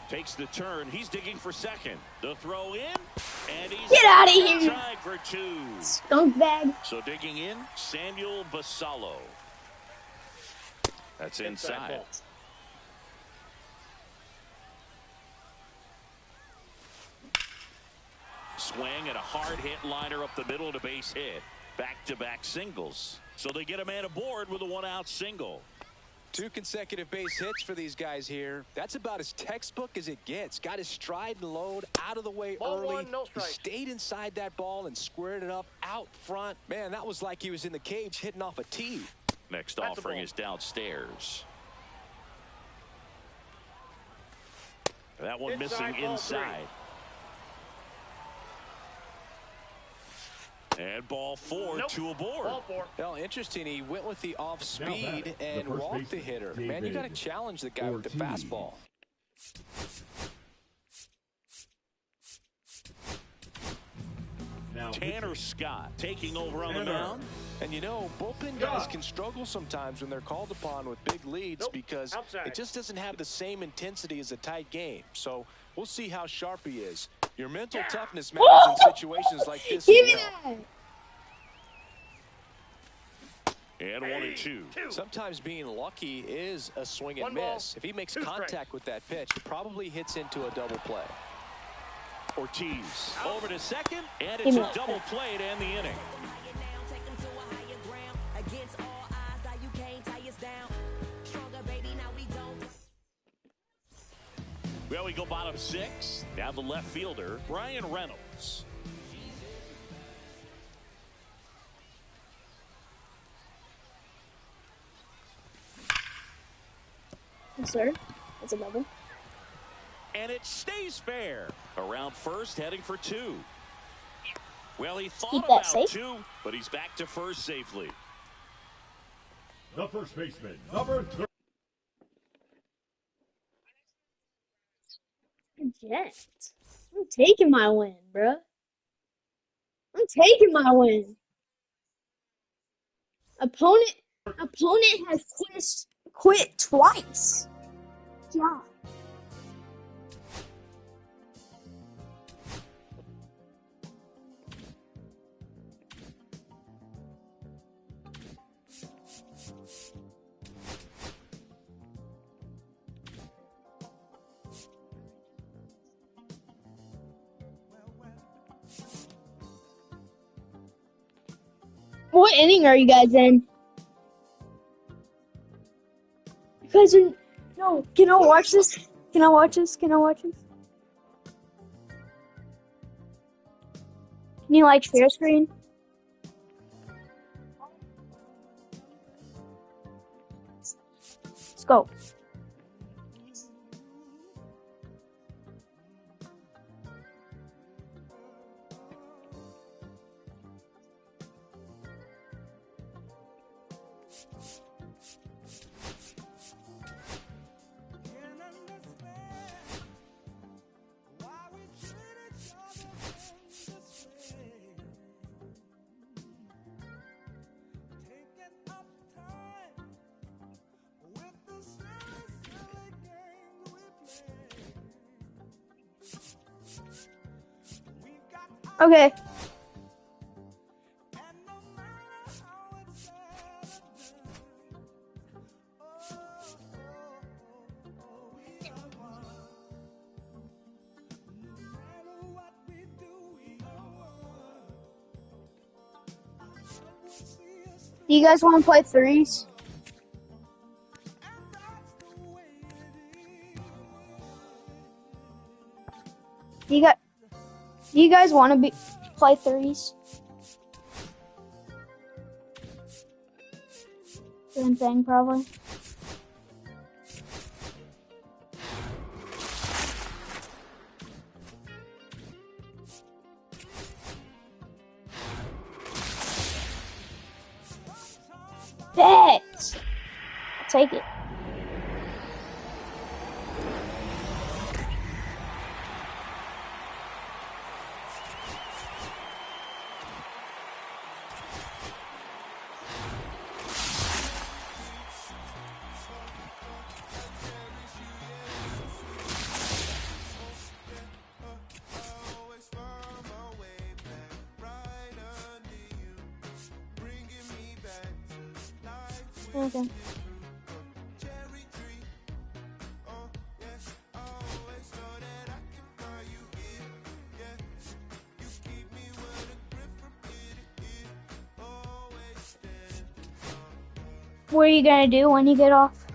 D: Takes the turn. He's digging for second. The throw in, and he's
C: get out of here.
D: Trying for two.
C: Skunk bag.
D: So digging in, Samuel Basallo. That's inside. Swing and a hard hit liner up the middle and a base hit. Back-to-back singles. So they get a man aboard with a one-out single.
E: 2 consecutive base hits for these guys here. That's about as textbook as it gets. Got his stride and load out of the way early. He stayed inside that ball and squared it up out front. Man, that was like he was in the cage hitting off a tee.
D: Next offering is downstairs. That one missing inside. And ball 4, 2 aboard.
E: Well, interesting. He went with the off speed and walked the hitter. Man, you got to challenge the guy with the fastball.
D: Tanner Scott taking over on the mound.
E: And you know, bullpen guys can struggle sometimes when they're called upon with big leads because it just doesn't have the same intensity as a tight game. So we'll see how sharp he is. Your mental toughness matters in situations like this.
D: And 1-2.
E: Sometimes being lucky is a swing and miss. If he makes contact with that pitch, it probably hits into a double play.
D: Ortiz over to second, and it's a double play to end the inning. Well, we go bottom 6. Now the left fielder, Brian Reynolds.
C: Yes, sir. That's a double.
D: And it stays fair. Around first, heading for 2. Well, he thought about 2, but he's back to first safely.
F: The first baseman, number 3.
C: Jet. I'm taking my win, bruh. I'm taking my win. Opponent has quit twice. Yeah. What inning are you guys in? You guys are... No, can I watch this? Can I watch this? Can I watch this? Can you, like, share screen? Let's go. Okay. Do you guys want to play threes? Do you guys want to play threes? Same thing, probably. Bet! I'll take it. Okay. What are you gonna do when you get off?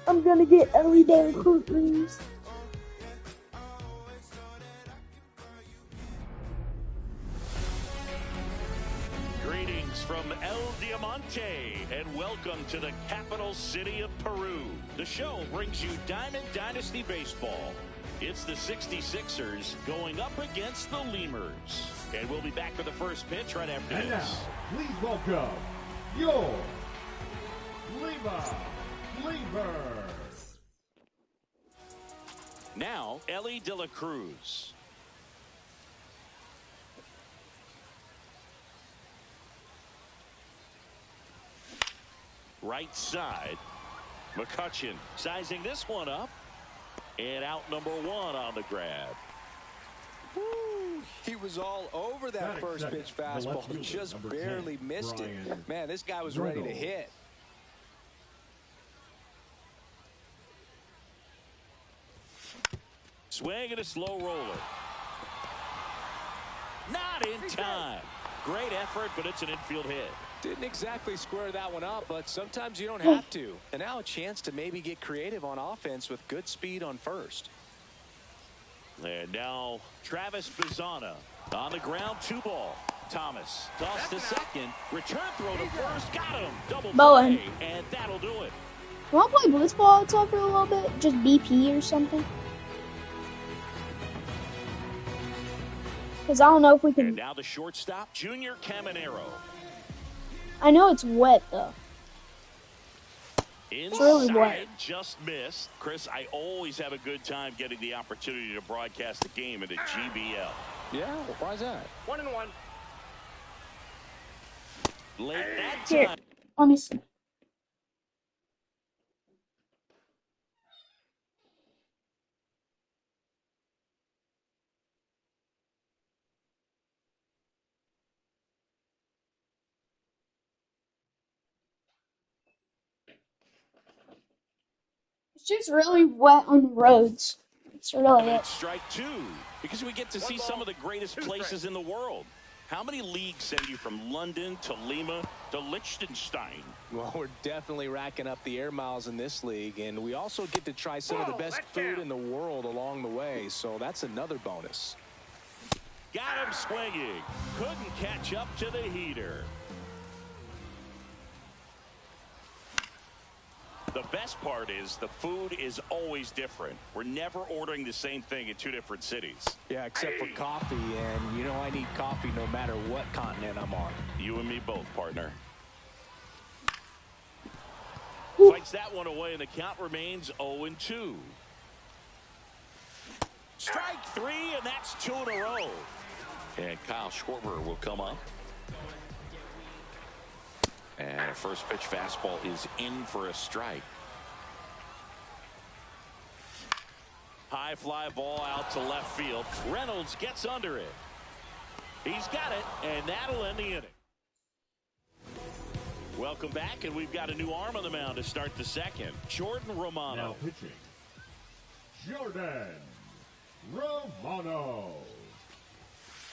C: I'm gonna get elly cruz.
D: Greetings from El Diamante and welcome to the capital city of Peru. The show brings you Diamond Dynasty Baseball. It's the 66ers going up against the Lemurs. And we'll be back for the first pitch right after
F: and
D: this.
F: Now, please welcome your Lima Lemurs.
D: Now, Elly de la Cruz. Right side. McCutcheon sizing this one up. And out number one on the grab.
E: Woo. He was all over that first pitch fastball. Just barely missed it. Man, this guy was ready to hit.
D: Swing and a slow roller. Not in time. Great effort, but it's an infield hit.
E: Didn't exactly square that one up, but sometimes you don't have to. And now a chance to maybe get creative on offense with good speed on first.
D: And now Travis Bizana on the ground, 2-ball. Thomas toss to second, return throw to first, got him, double play, and that'll do it.
C: You want to play blitzball outside for a little bit? Just BP or something? Because I don't know if we can.
D: And now the shortstop, Junior Caminero.
C: I know it's wet though.
D: Inside,
C: really wet.
D: Just missed. Chris, I always have a good time getting the opportunity to broadcast the game in the GBL.
E: Yeah, why is that?
G: 1-1.
D: Late that
C: Here,
D: time.
C: let me see. just really wet on the roads. It's really
D: And
C: it.
D: it's strike two because we get to see some of the greatest places in the world. How many leagues send you from London to Lima to Liechtenstein?
E: Well, we're definitely racking up the air miles in this league, and we also get to try some of the best food in the world along the way, so that's another bonus.
D: Got him swinging. Couldn't catch up to the heater. The best part is the food is always different. We're never ordering the same thing in two different cities.
E: Yeah, except for coffee, and you know I need coffee no matter what continent I'm on.
D: You and me both, partner. Fights that one away, and the count remains 0-2. Strike three, and that's two in a row. And Kyle Schwarber will come up. And a first pitch fastball is in for a strike. High fly ball out to left field. Reynolds gets under it. He's got it, and that'll end the inning. Welcome back, and we've got a new arm on the mound to start the second. Jordan Romano.
F: Now pitching, Jordan Romano.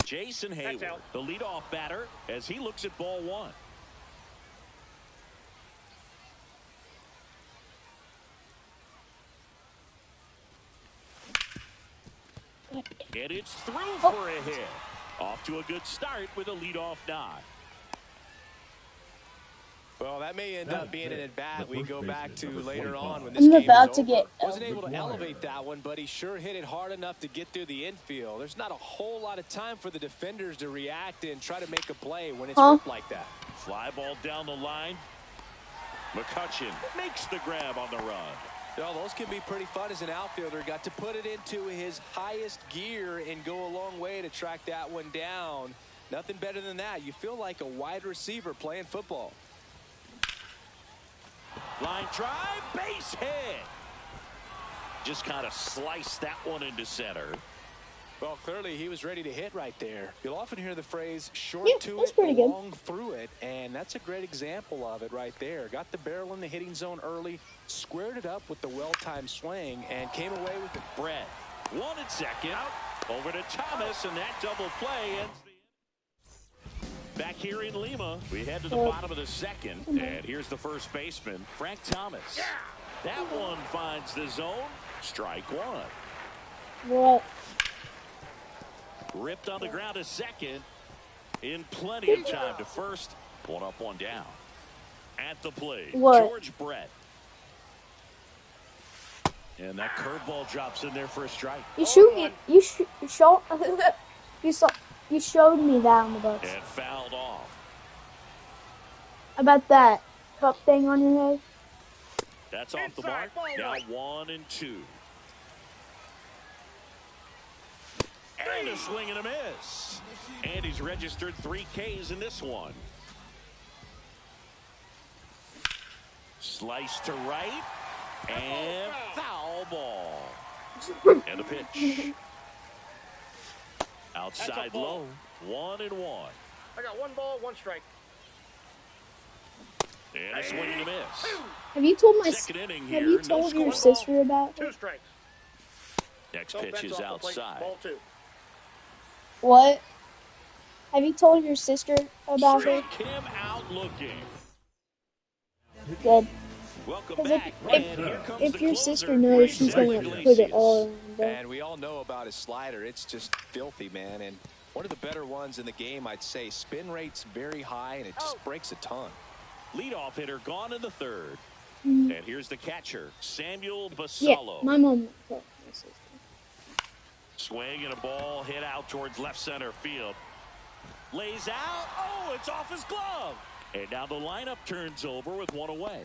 D: Jason Hayward, the leadoff batter, as he looks at ball one. And it's through for a hit. Off to a good start with a leadoff nod.
E: Well, that may end up being an at-bat we go back to later on when this
C: I'm
E: game
C: about
E: is
C: to
E: over.
C: get
E: Wasn't able to elevate that one, but he sure hit it hard enough to get through the infield. There's not a whole lot of time for the defenders to react and try to make a play when it's ripped like that.
D: Fly ball down the line. McCutchen makes the grab on the run.
E: You know, those can be pretty fun as an outfielder. Got to put it into his highest gear and go a long way to track that one down. Nothing better than that. You feel like a wide receiver playing football.
D: Line drive, base hit. Just kind of sliced that one into center.
E: Well, clearly he was ready to hit right there. You'll often hear the phrase short to it, long through it, and that's a great example of it right there. Got the barrel in the hitting zone early, squared it up with the well-timed swing, and came away with it.
D: Brett, one at second, over to Thomas, and that double play ends the inning. Back here in Lima, we head to the bottom of the second, and here's the first baseman, Frank Thomas. That one finds the zone. Strike one.
C: What?
D: Ripped on the ground to second. In plenty of time to first. One up, one down. At the plate, George Brett. And that curveball drops in there for a strike.
C: You shoot me. You showed me that on the books.
D: And fouled off.
C: About that cup thing on your head.
D: That's off the mark. Now 1-2. And a swing and a miss. And he's registered 3 Ks in this one. Slice to right. And foul ball. And the pitch. Outside low. 1-1.
G: I got 1 ball, 1 strike.
D: And a swing and a miss.
C: Have you told my?
D: Second inning
C: Have
D: here.
C: you told your sister about
G: 2
C: it?
G: strikes.
D: Next pitch is outside.
G: Ball 2.
C: What? Have you told your sister about it?
D: Struck him out looking.
C: Good.
D: Welcome
C: Because
D: back.
C: if your sister knows, she's going to put it all in there.
E: And we all know about his slider. It's just filthy, man. And one of the better ones in the game, I'd say. Spin rate's very high, and it just breaks a ton.
D: Leadoff hitter gone in the third. And here's the catcher, Samuel Basallo.
C: Yeah, my mom told my sister.
D: Swing and a ball hit out towards left center field. Lays out. Oh, it's off his glove. And now the lineup turns over with 1 away.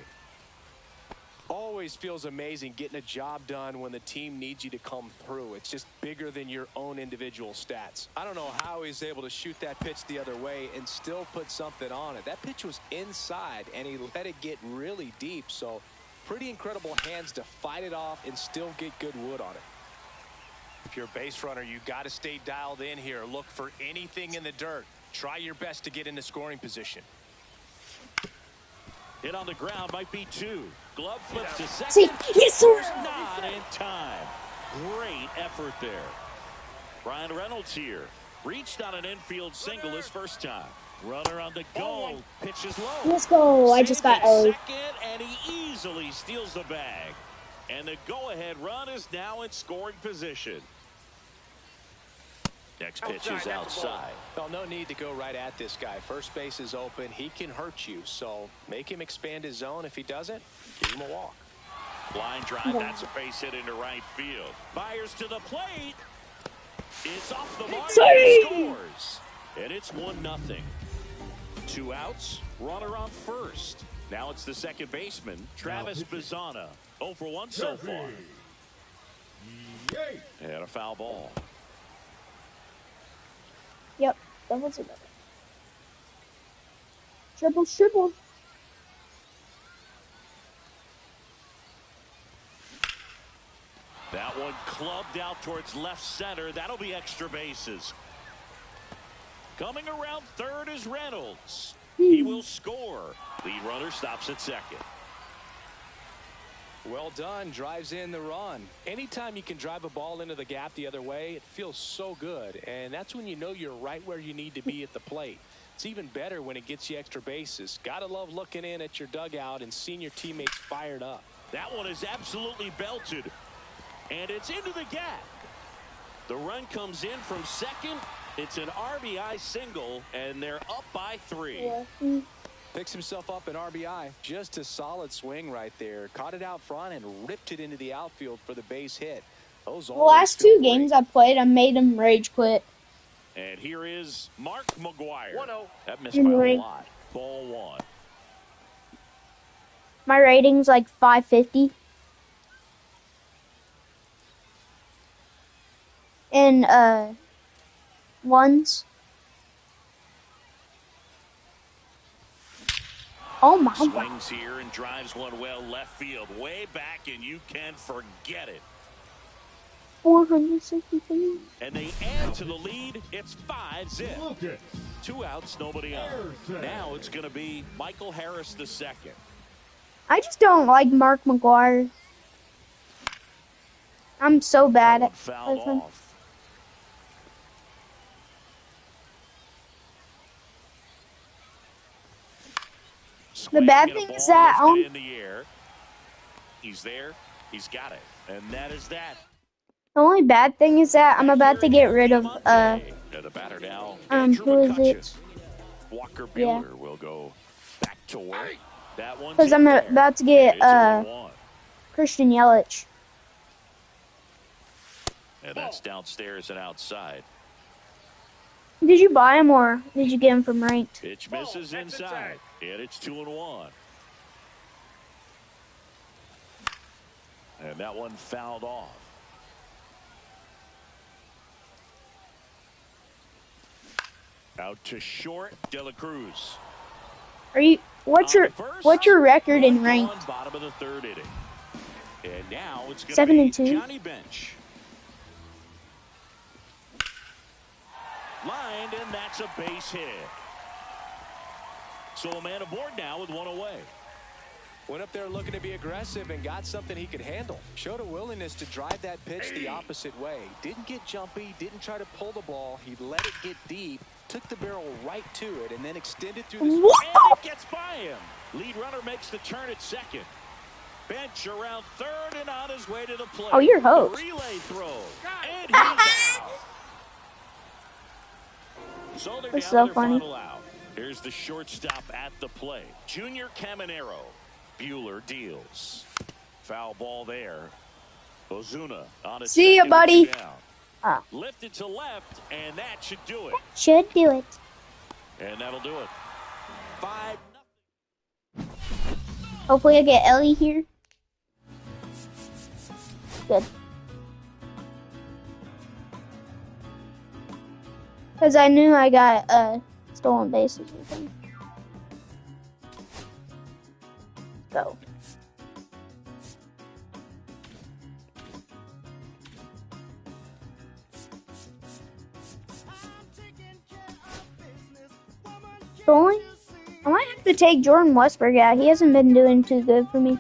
E: Always feels amazing getting a job done when the team needs you to come through. It's just bigger than your own individual stats. I don't know how he's able to shoot that pitch the other way and still put something on it. That pitch was inside, and he let it get really deep. So pretty incredible hands to fight it off and still get good wood on it. If you're a base runner, you got to stay dialed in here. Look for anything in the dirt. Try your best to get into scoring position.
D: Hit on the ground, might be 2. Glove flips to second.
C: See, yes, sir.
D: Not in time. Great effort there. Ryan Reynolds here. Reached on an infield single his first time. Runner on the go. Pitches low.
C: Let's go. I just got
D: second, and he easily steals the bag. And the go-ahead run is now in scoring position. Next pitch is outside.
E: Well, no need to go right at this guy. First base is open. He can hurt you. So make him expand his zone. If he doesn't, give him a walk.
D: Line drive. That's a base hit into right field. Fires to the plate. It's off the mark.
C: Sorry.
D: Scores. And it's 1-0. 2 outs. Runner on first. Now it's the second baseman, Travis Bazzana. 0 for 1 so far. And a foul ball.
C: Yep, that was it. Triple.
D: That one clubbed out towards left center. That'll be extra bases. Coming around third is Reynolds. He will score. Lead runner stops at second.
E: Well done. Drives in the run. Anytime you can drive a ball into the gap the other way, it feels so good. And that's when you know you're right where you need to be at the plate. It's even better when it gets you extra bases. Gotta love looking in at your dugout and seeing your teammates fired up.
D: That one is absolutely belted. And it's into the gap. The run comes in from second. It's an RBI single, and they're up by 3.
C: Yeah.
E: Picks himself up an RBI. Just a solid swing right there. Caught it out front and ripped it into the outfield for the base hit. Those
C: The last 2 games I played, I made him rage quit.
D: And here is Mark McGuire.
G: 1-0.
D: That missed by a lot. Ball 1.
C: My rating's like 550. And ones. Oh my God.
D: Swings here and drives one well left field, way back, and you can forget it.
C: 463.
D: And they add to the lead. It's 5-zip. 2 outs, nobody on. Now it's going to be Michael Harris II.
C: I just don't like Mark McGuire. I'm so bad at
D: fouled off.
C: The bad thing is that
D: in the air. He's there. He's got it. And that is that.
C: The only bad thing is that I'm about to get rid of
D: the batter now,
C: who is it?
D: Walker Buehler will go back to work. That one
C: because I'm about to get Christian Yelich.
D: And that's downstairs and outside.
C: Did you buy him or did you get him from ranked?
D: Pitch misses inside. And it's 2-1. And that one fouled off. Out to short, De La Cruz.
C: Are you? What's your record in ranked?
D: Bottom of the 3rd inning. And now it's going
C: 7-2.
D: to be Johnny Bench. Lined, and that's a base hit. So a man aboard now with 1 away.
E: Went up there looking to be aggressive and got something he could handle. Showed a willingness to drive that pitch the opposite way. Didn't get jumpy, didn't try to pull the ball. He let it get deep, took the barrel right to it, and then extended through the
D: and it gets by him. Lead runner makes the turn at second. Bench around third and on his way to the plate.
C: Oh, you're host.
D: Relay throw. And he's out. So they're
C: That's
D: down
C: so
D: their
C: funny.
D: final out. Here's the shortstop at the plate. Junior Caminero. Buehler deals. Foul ball there. Ozuna on a
C: See ya, buddy.
D: Lifted to left, and that should do it.
C: Should do it.
D: And that'll do it. 5-0.
C: Hopefully I get Ellie here. Good. Because I knew I got stolen bases with him. Go. Stolen? I might have to to take Jordan Westbrook out. He hasn't been doing too good for me.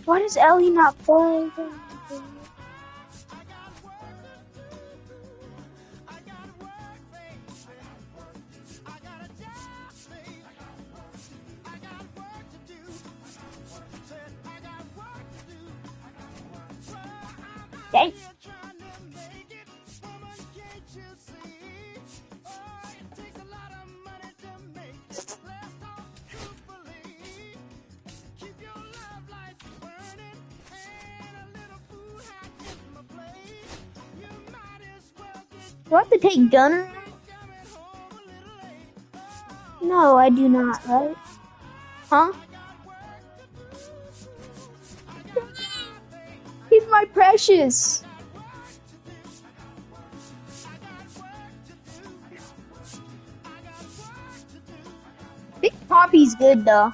C: Why does Ellie not play? Dang. Do I have to take Gunner? No, I do not, right? Huh? He's my precious. Big Poppy's good though.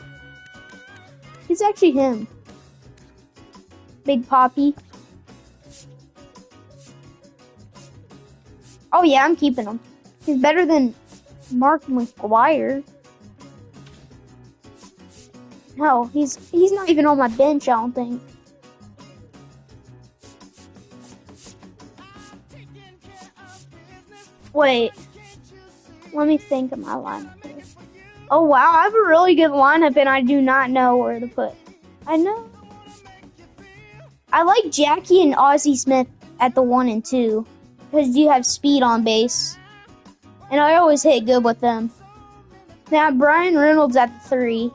C: He's actually him. Big Poppy. Oh yeah, I'm keeping him. He's better than Mark McGuire. No, he's not even on my bench, I don't think. Wait. Let me think of my lineup here. Oh wow, I have a really good lineup and I do not know where to put. I know. I like Jackie and Ozzie Smith at the 1 and 2. Because you have speed on base. And I always hit good with them. Now Brian Reynolds at the 3.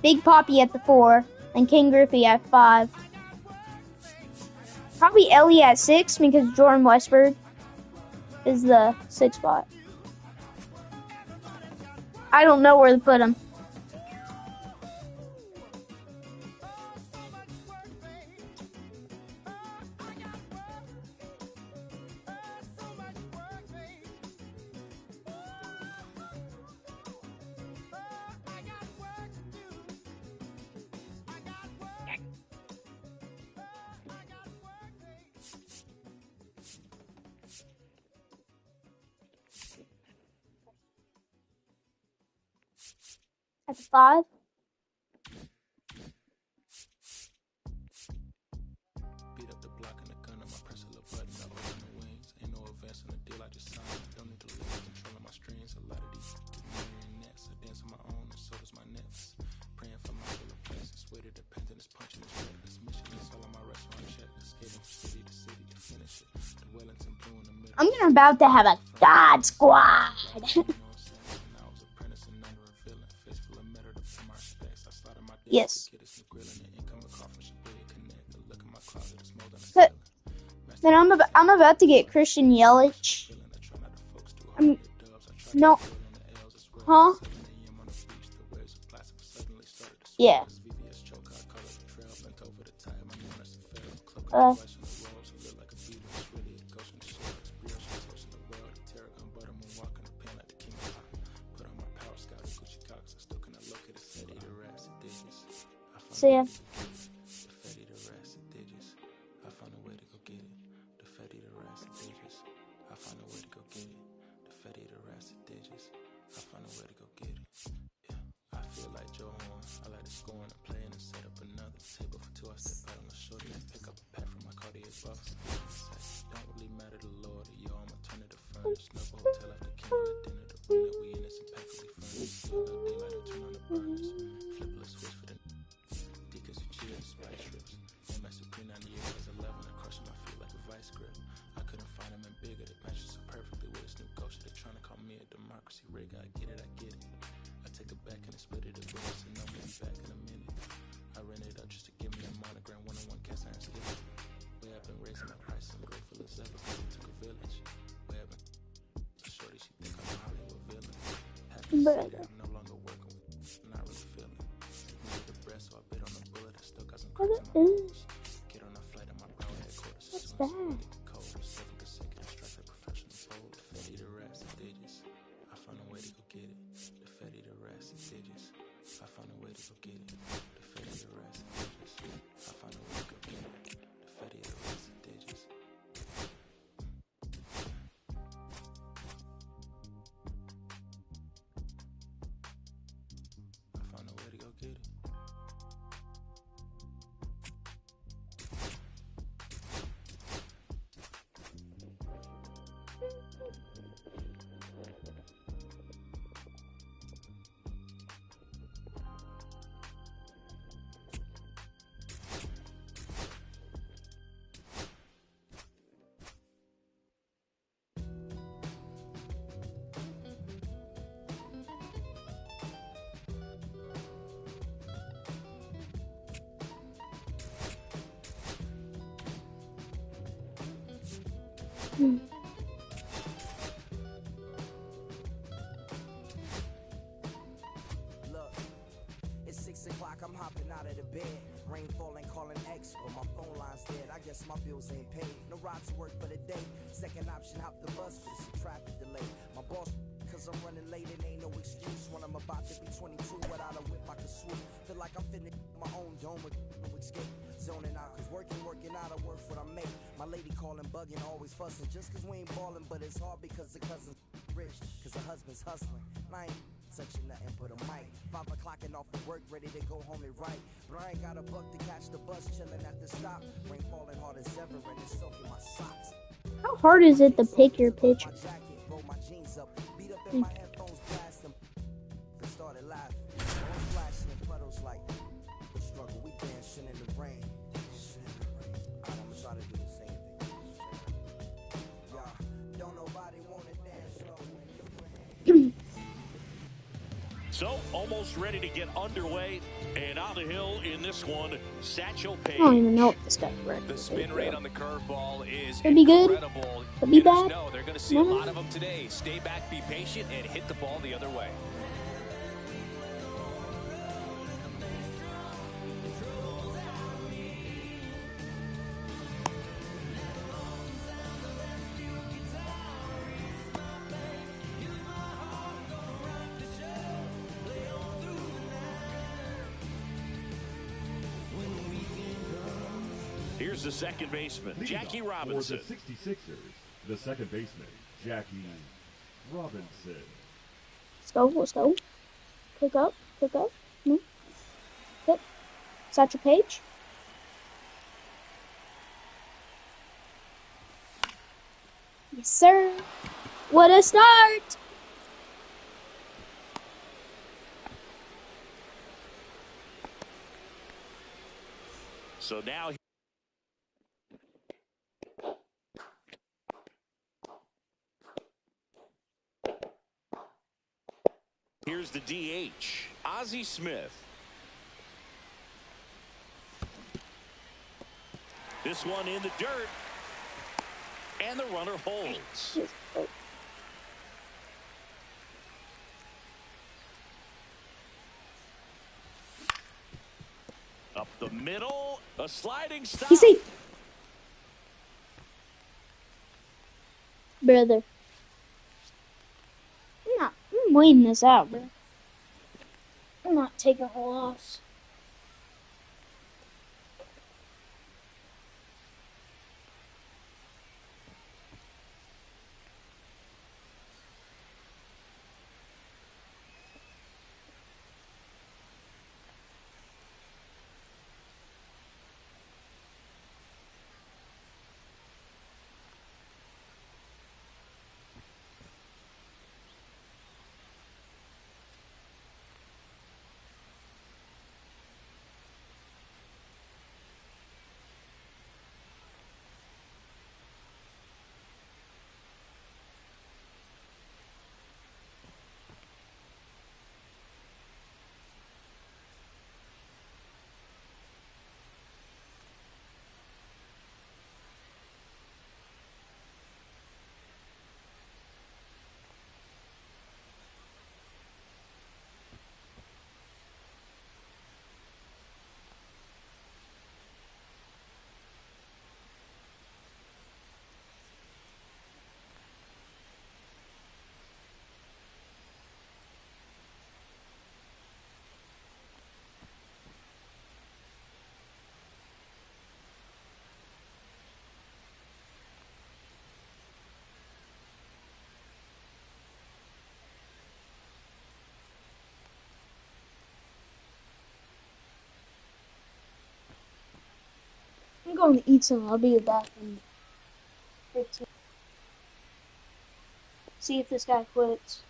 C: Big Poppy at the 4. And King Griffey at 5. Probably Ellie at 6 because Jordan Westbrook is the 6th spot. I don't know where to put him. At the 5.
I: Beat up the block and the gun on my press a little button. I open the wings. Ain't no advance in the deal. I just signed. Don't need to lose control of my strings. A lot of these marionettes. I dance on my own and so does my nets. Praying for my little place. I swear to dependent is punching this red. This mission is all on my restaurant check. Skating from city to city to finish it. The Wellington blue in the middle.
C: I'm about to have a God Squad. Yes. Then I'm about to get Christian Yelich. No. Huh? Yeah. So yeah. But what's that? Hmm.
H: Look, it's 6 o'clock, I'm hopping out of the bed. Rain falling, calling X, but my phone line's dead. I guess my bills ain't paid. No ride to work for the day. Second option, hop the bus, but it's a traffic delay. My boss, cause I'm running late, it ain't no excuse. When I'm about to be 22, without a whip, I can swoop. Feel like I'm finna my own dome with no escape. Zoning out, cause working out, I work what I make. My lady calling, bugging, always fussing. Just cause we ain't ballin', but it's hard because the cousin's rich. Cause the husband's hustling. I ain't touching nothing but a mic. 5 o'clock and off of work, ready to go home and write. But I ain't got a buck to catch the bus, chilling at the stop. Rain falling hard as ever, and it's soaking my socks.
C: How hard is it to pick your pitcher?
H: My jacket, roll my jeans up, beat up in my headphones, blast them. They started laughing. I was splashing in puddles like the struggle. We dancing in the rain. Alright, I'ma try to do the same thing. Yeah, don't nobody wanna dance slow when you
D: So, almost ready to get underway, and on the hill in this one, Satchel Paige.
C: I don't even know what this guy's record.
E: The spin rate on the curveball is
C: Could be good.
E: incredible.
C: Could be
E: Hitters
C: bad.
E: know they're going to see a lot of them today. Stay back, be patient, and hit the ball the other way.
D: Here's the second baseman, Jackie Robinson.
F: For the 66ers, the second baseman, Jackie Robinson.
C: Let's go, let's go. Pick up. No. Hit. Satchel Paige. Yes, sir. What a start!
D: So now here's the DH, Ozzie Smith. This one in the dirt, and the runner holds. Up the middle, a sliding stop.
C: He's safe. Brother. I'm waiting this out, bro. I'm not taking a loss. I'm going to eat some. I'll be back in 15. See if this guy quits.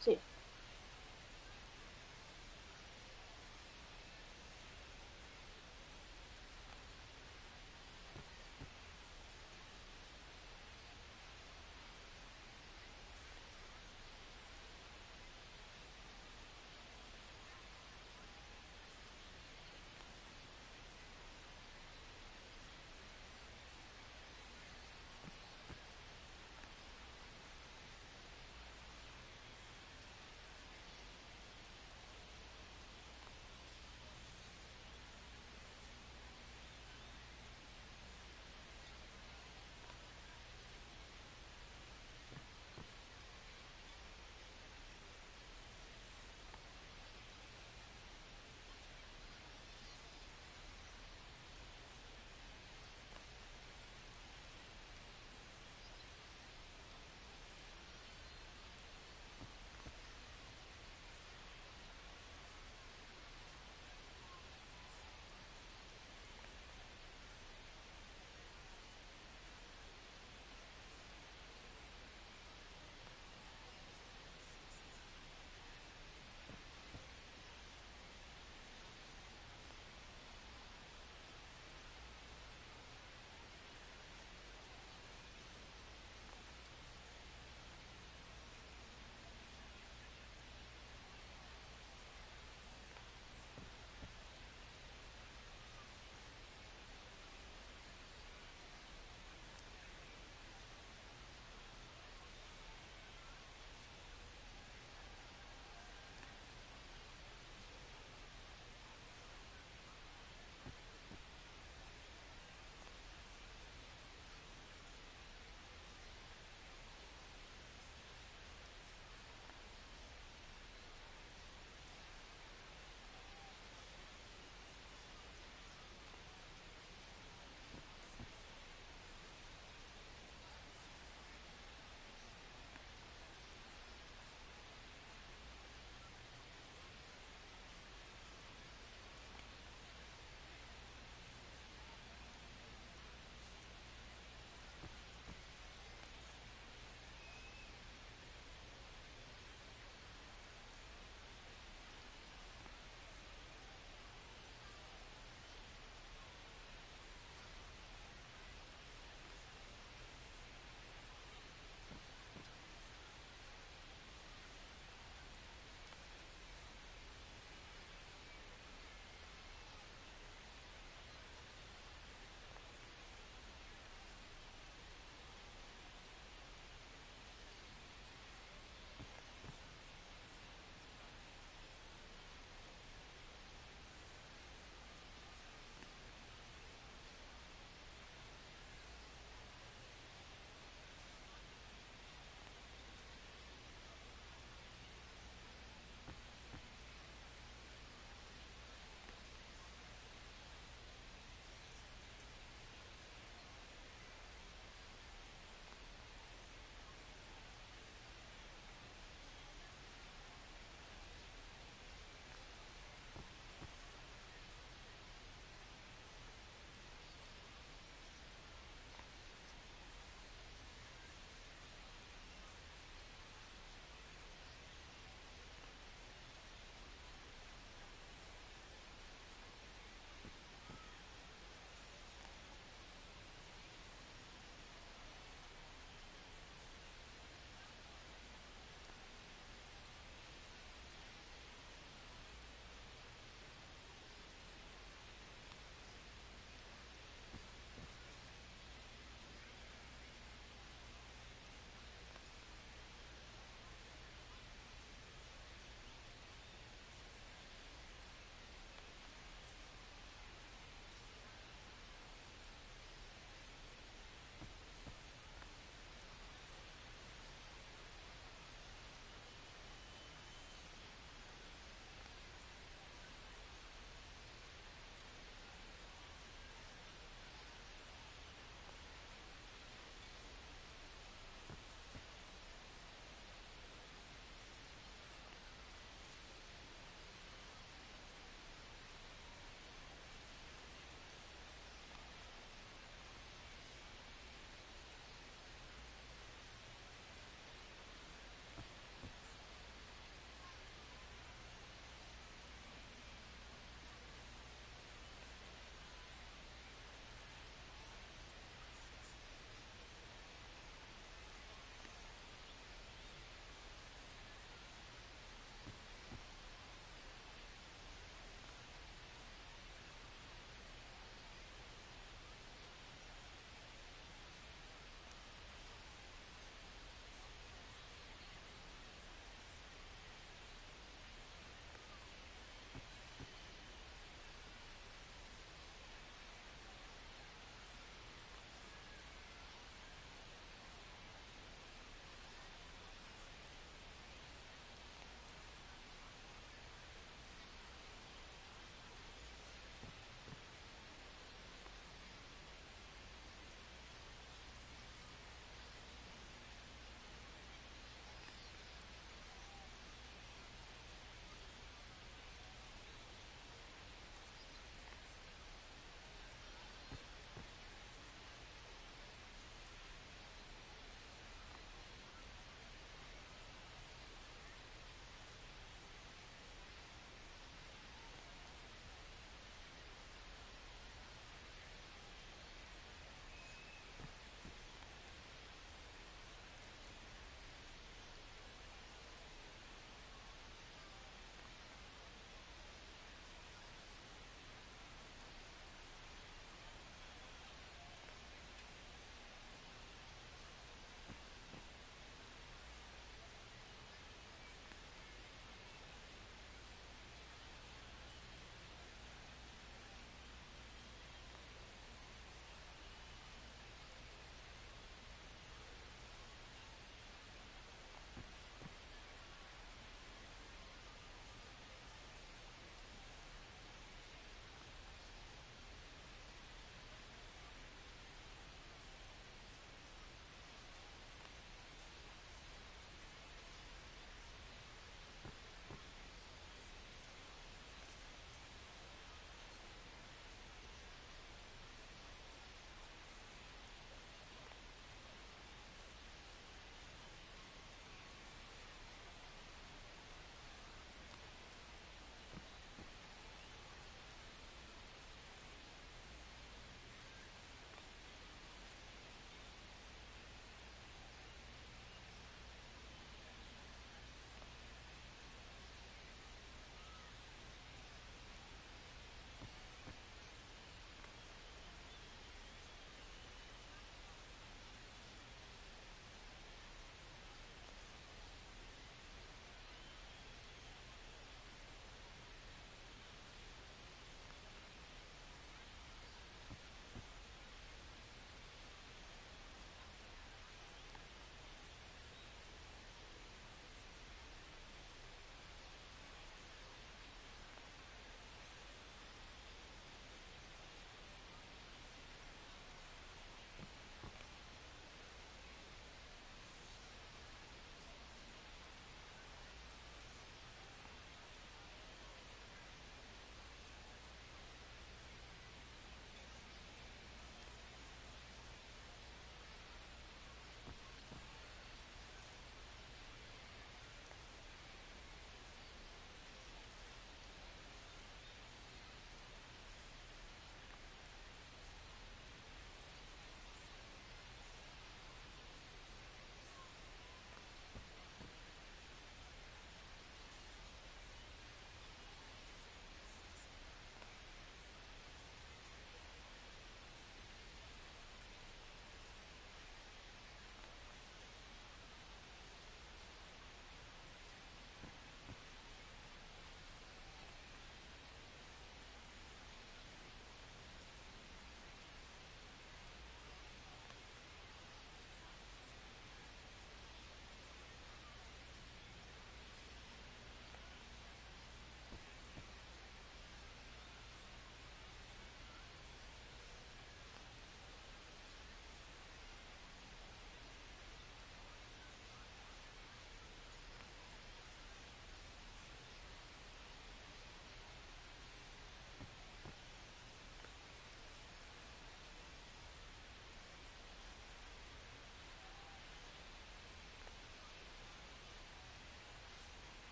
C: See.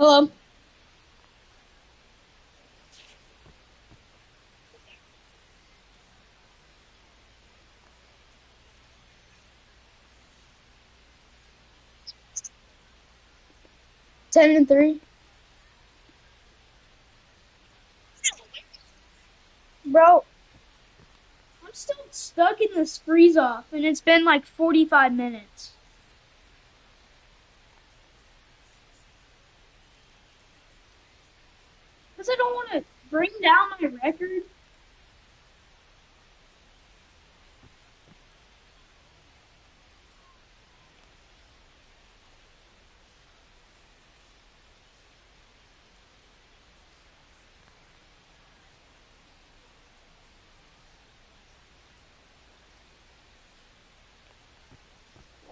C: Hello. Ten and 3. Bro, I'm still stuck in this freeze off, and it's been like 45 minutes. Because I don't want to bring down my record.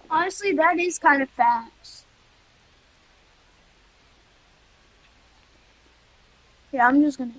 C: Honestly, that is kind of fast. Yeah, I'm just gonna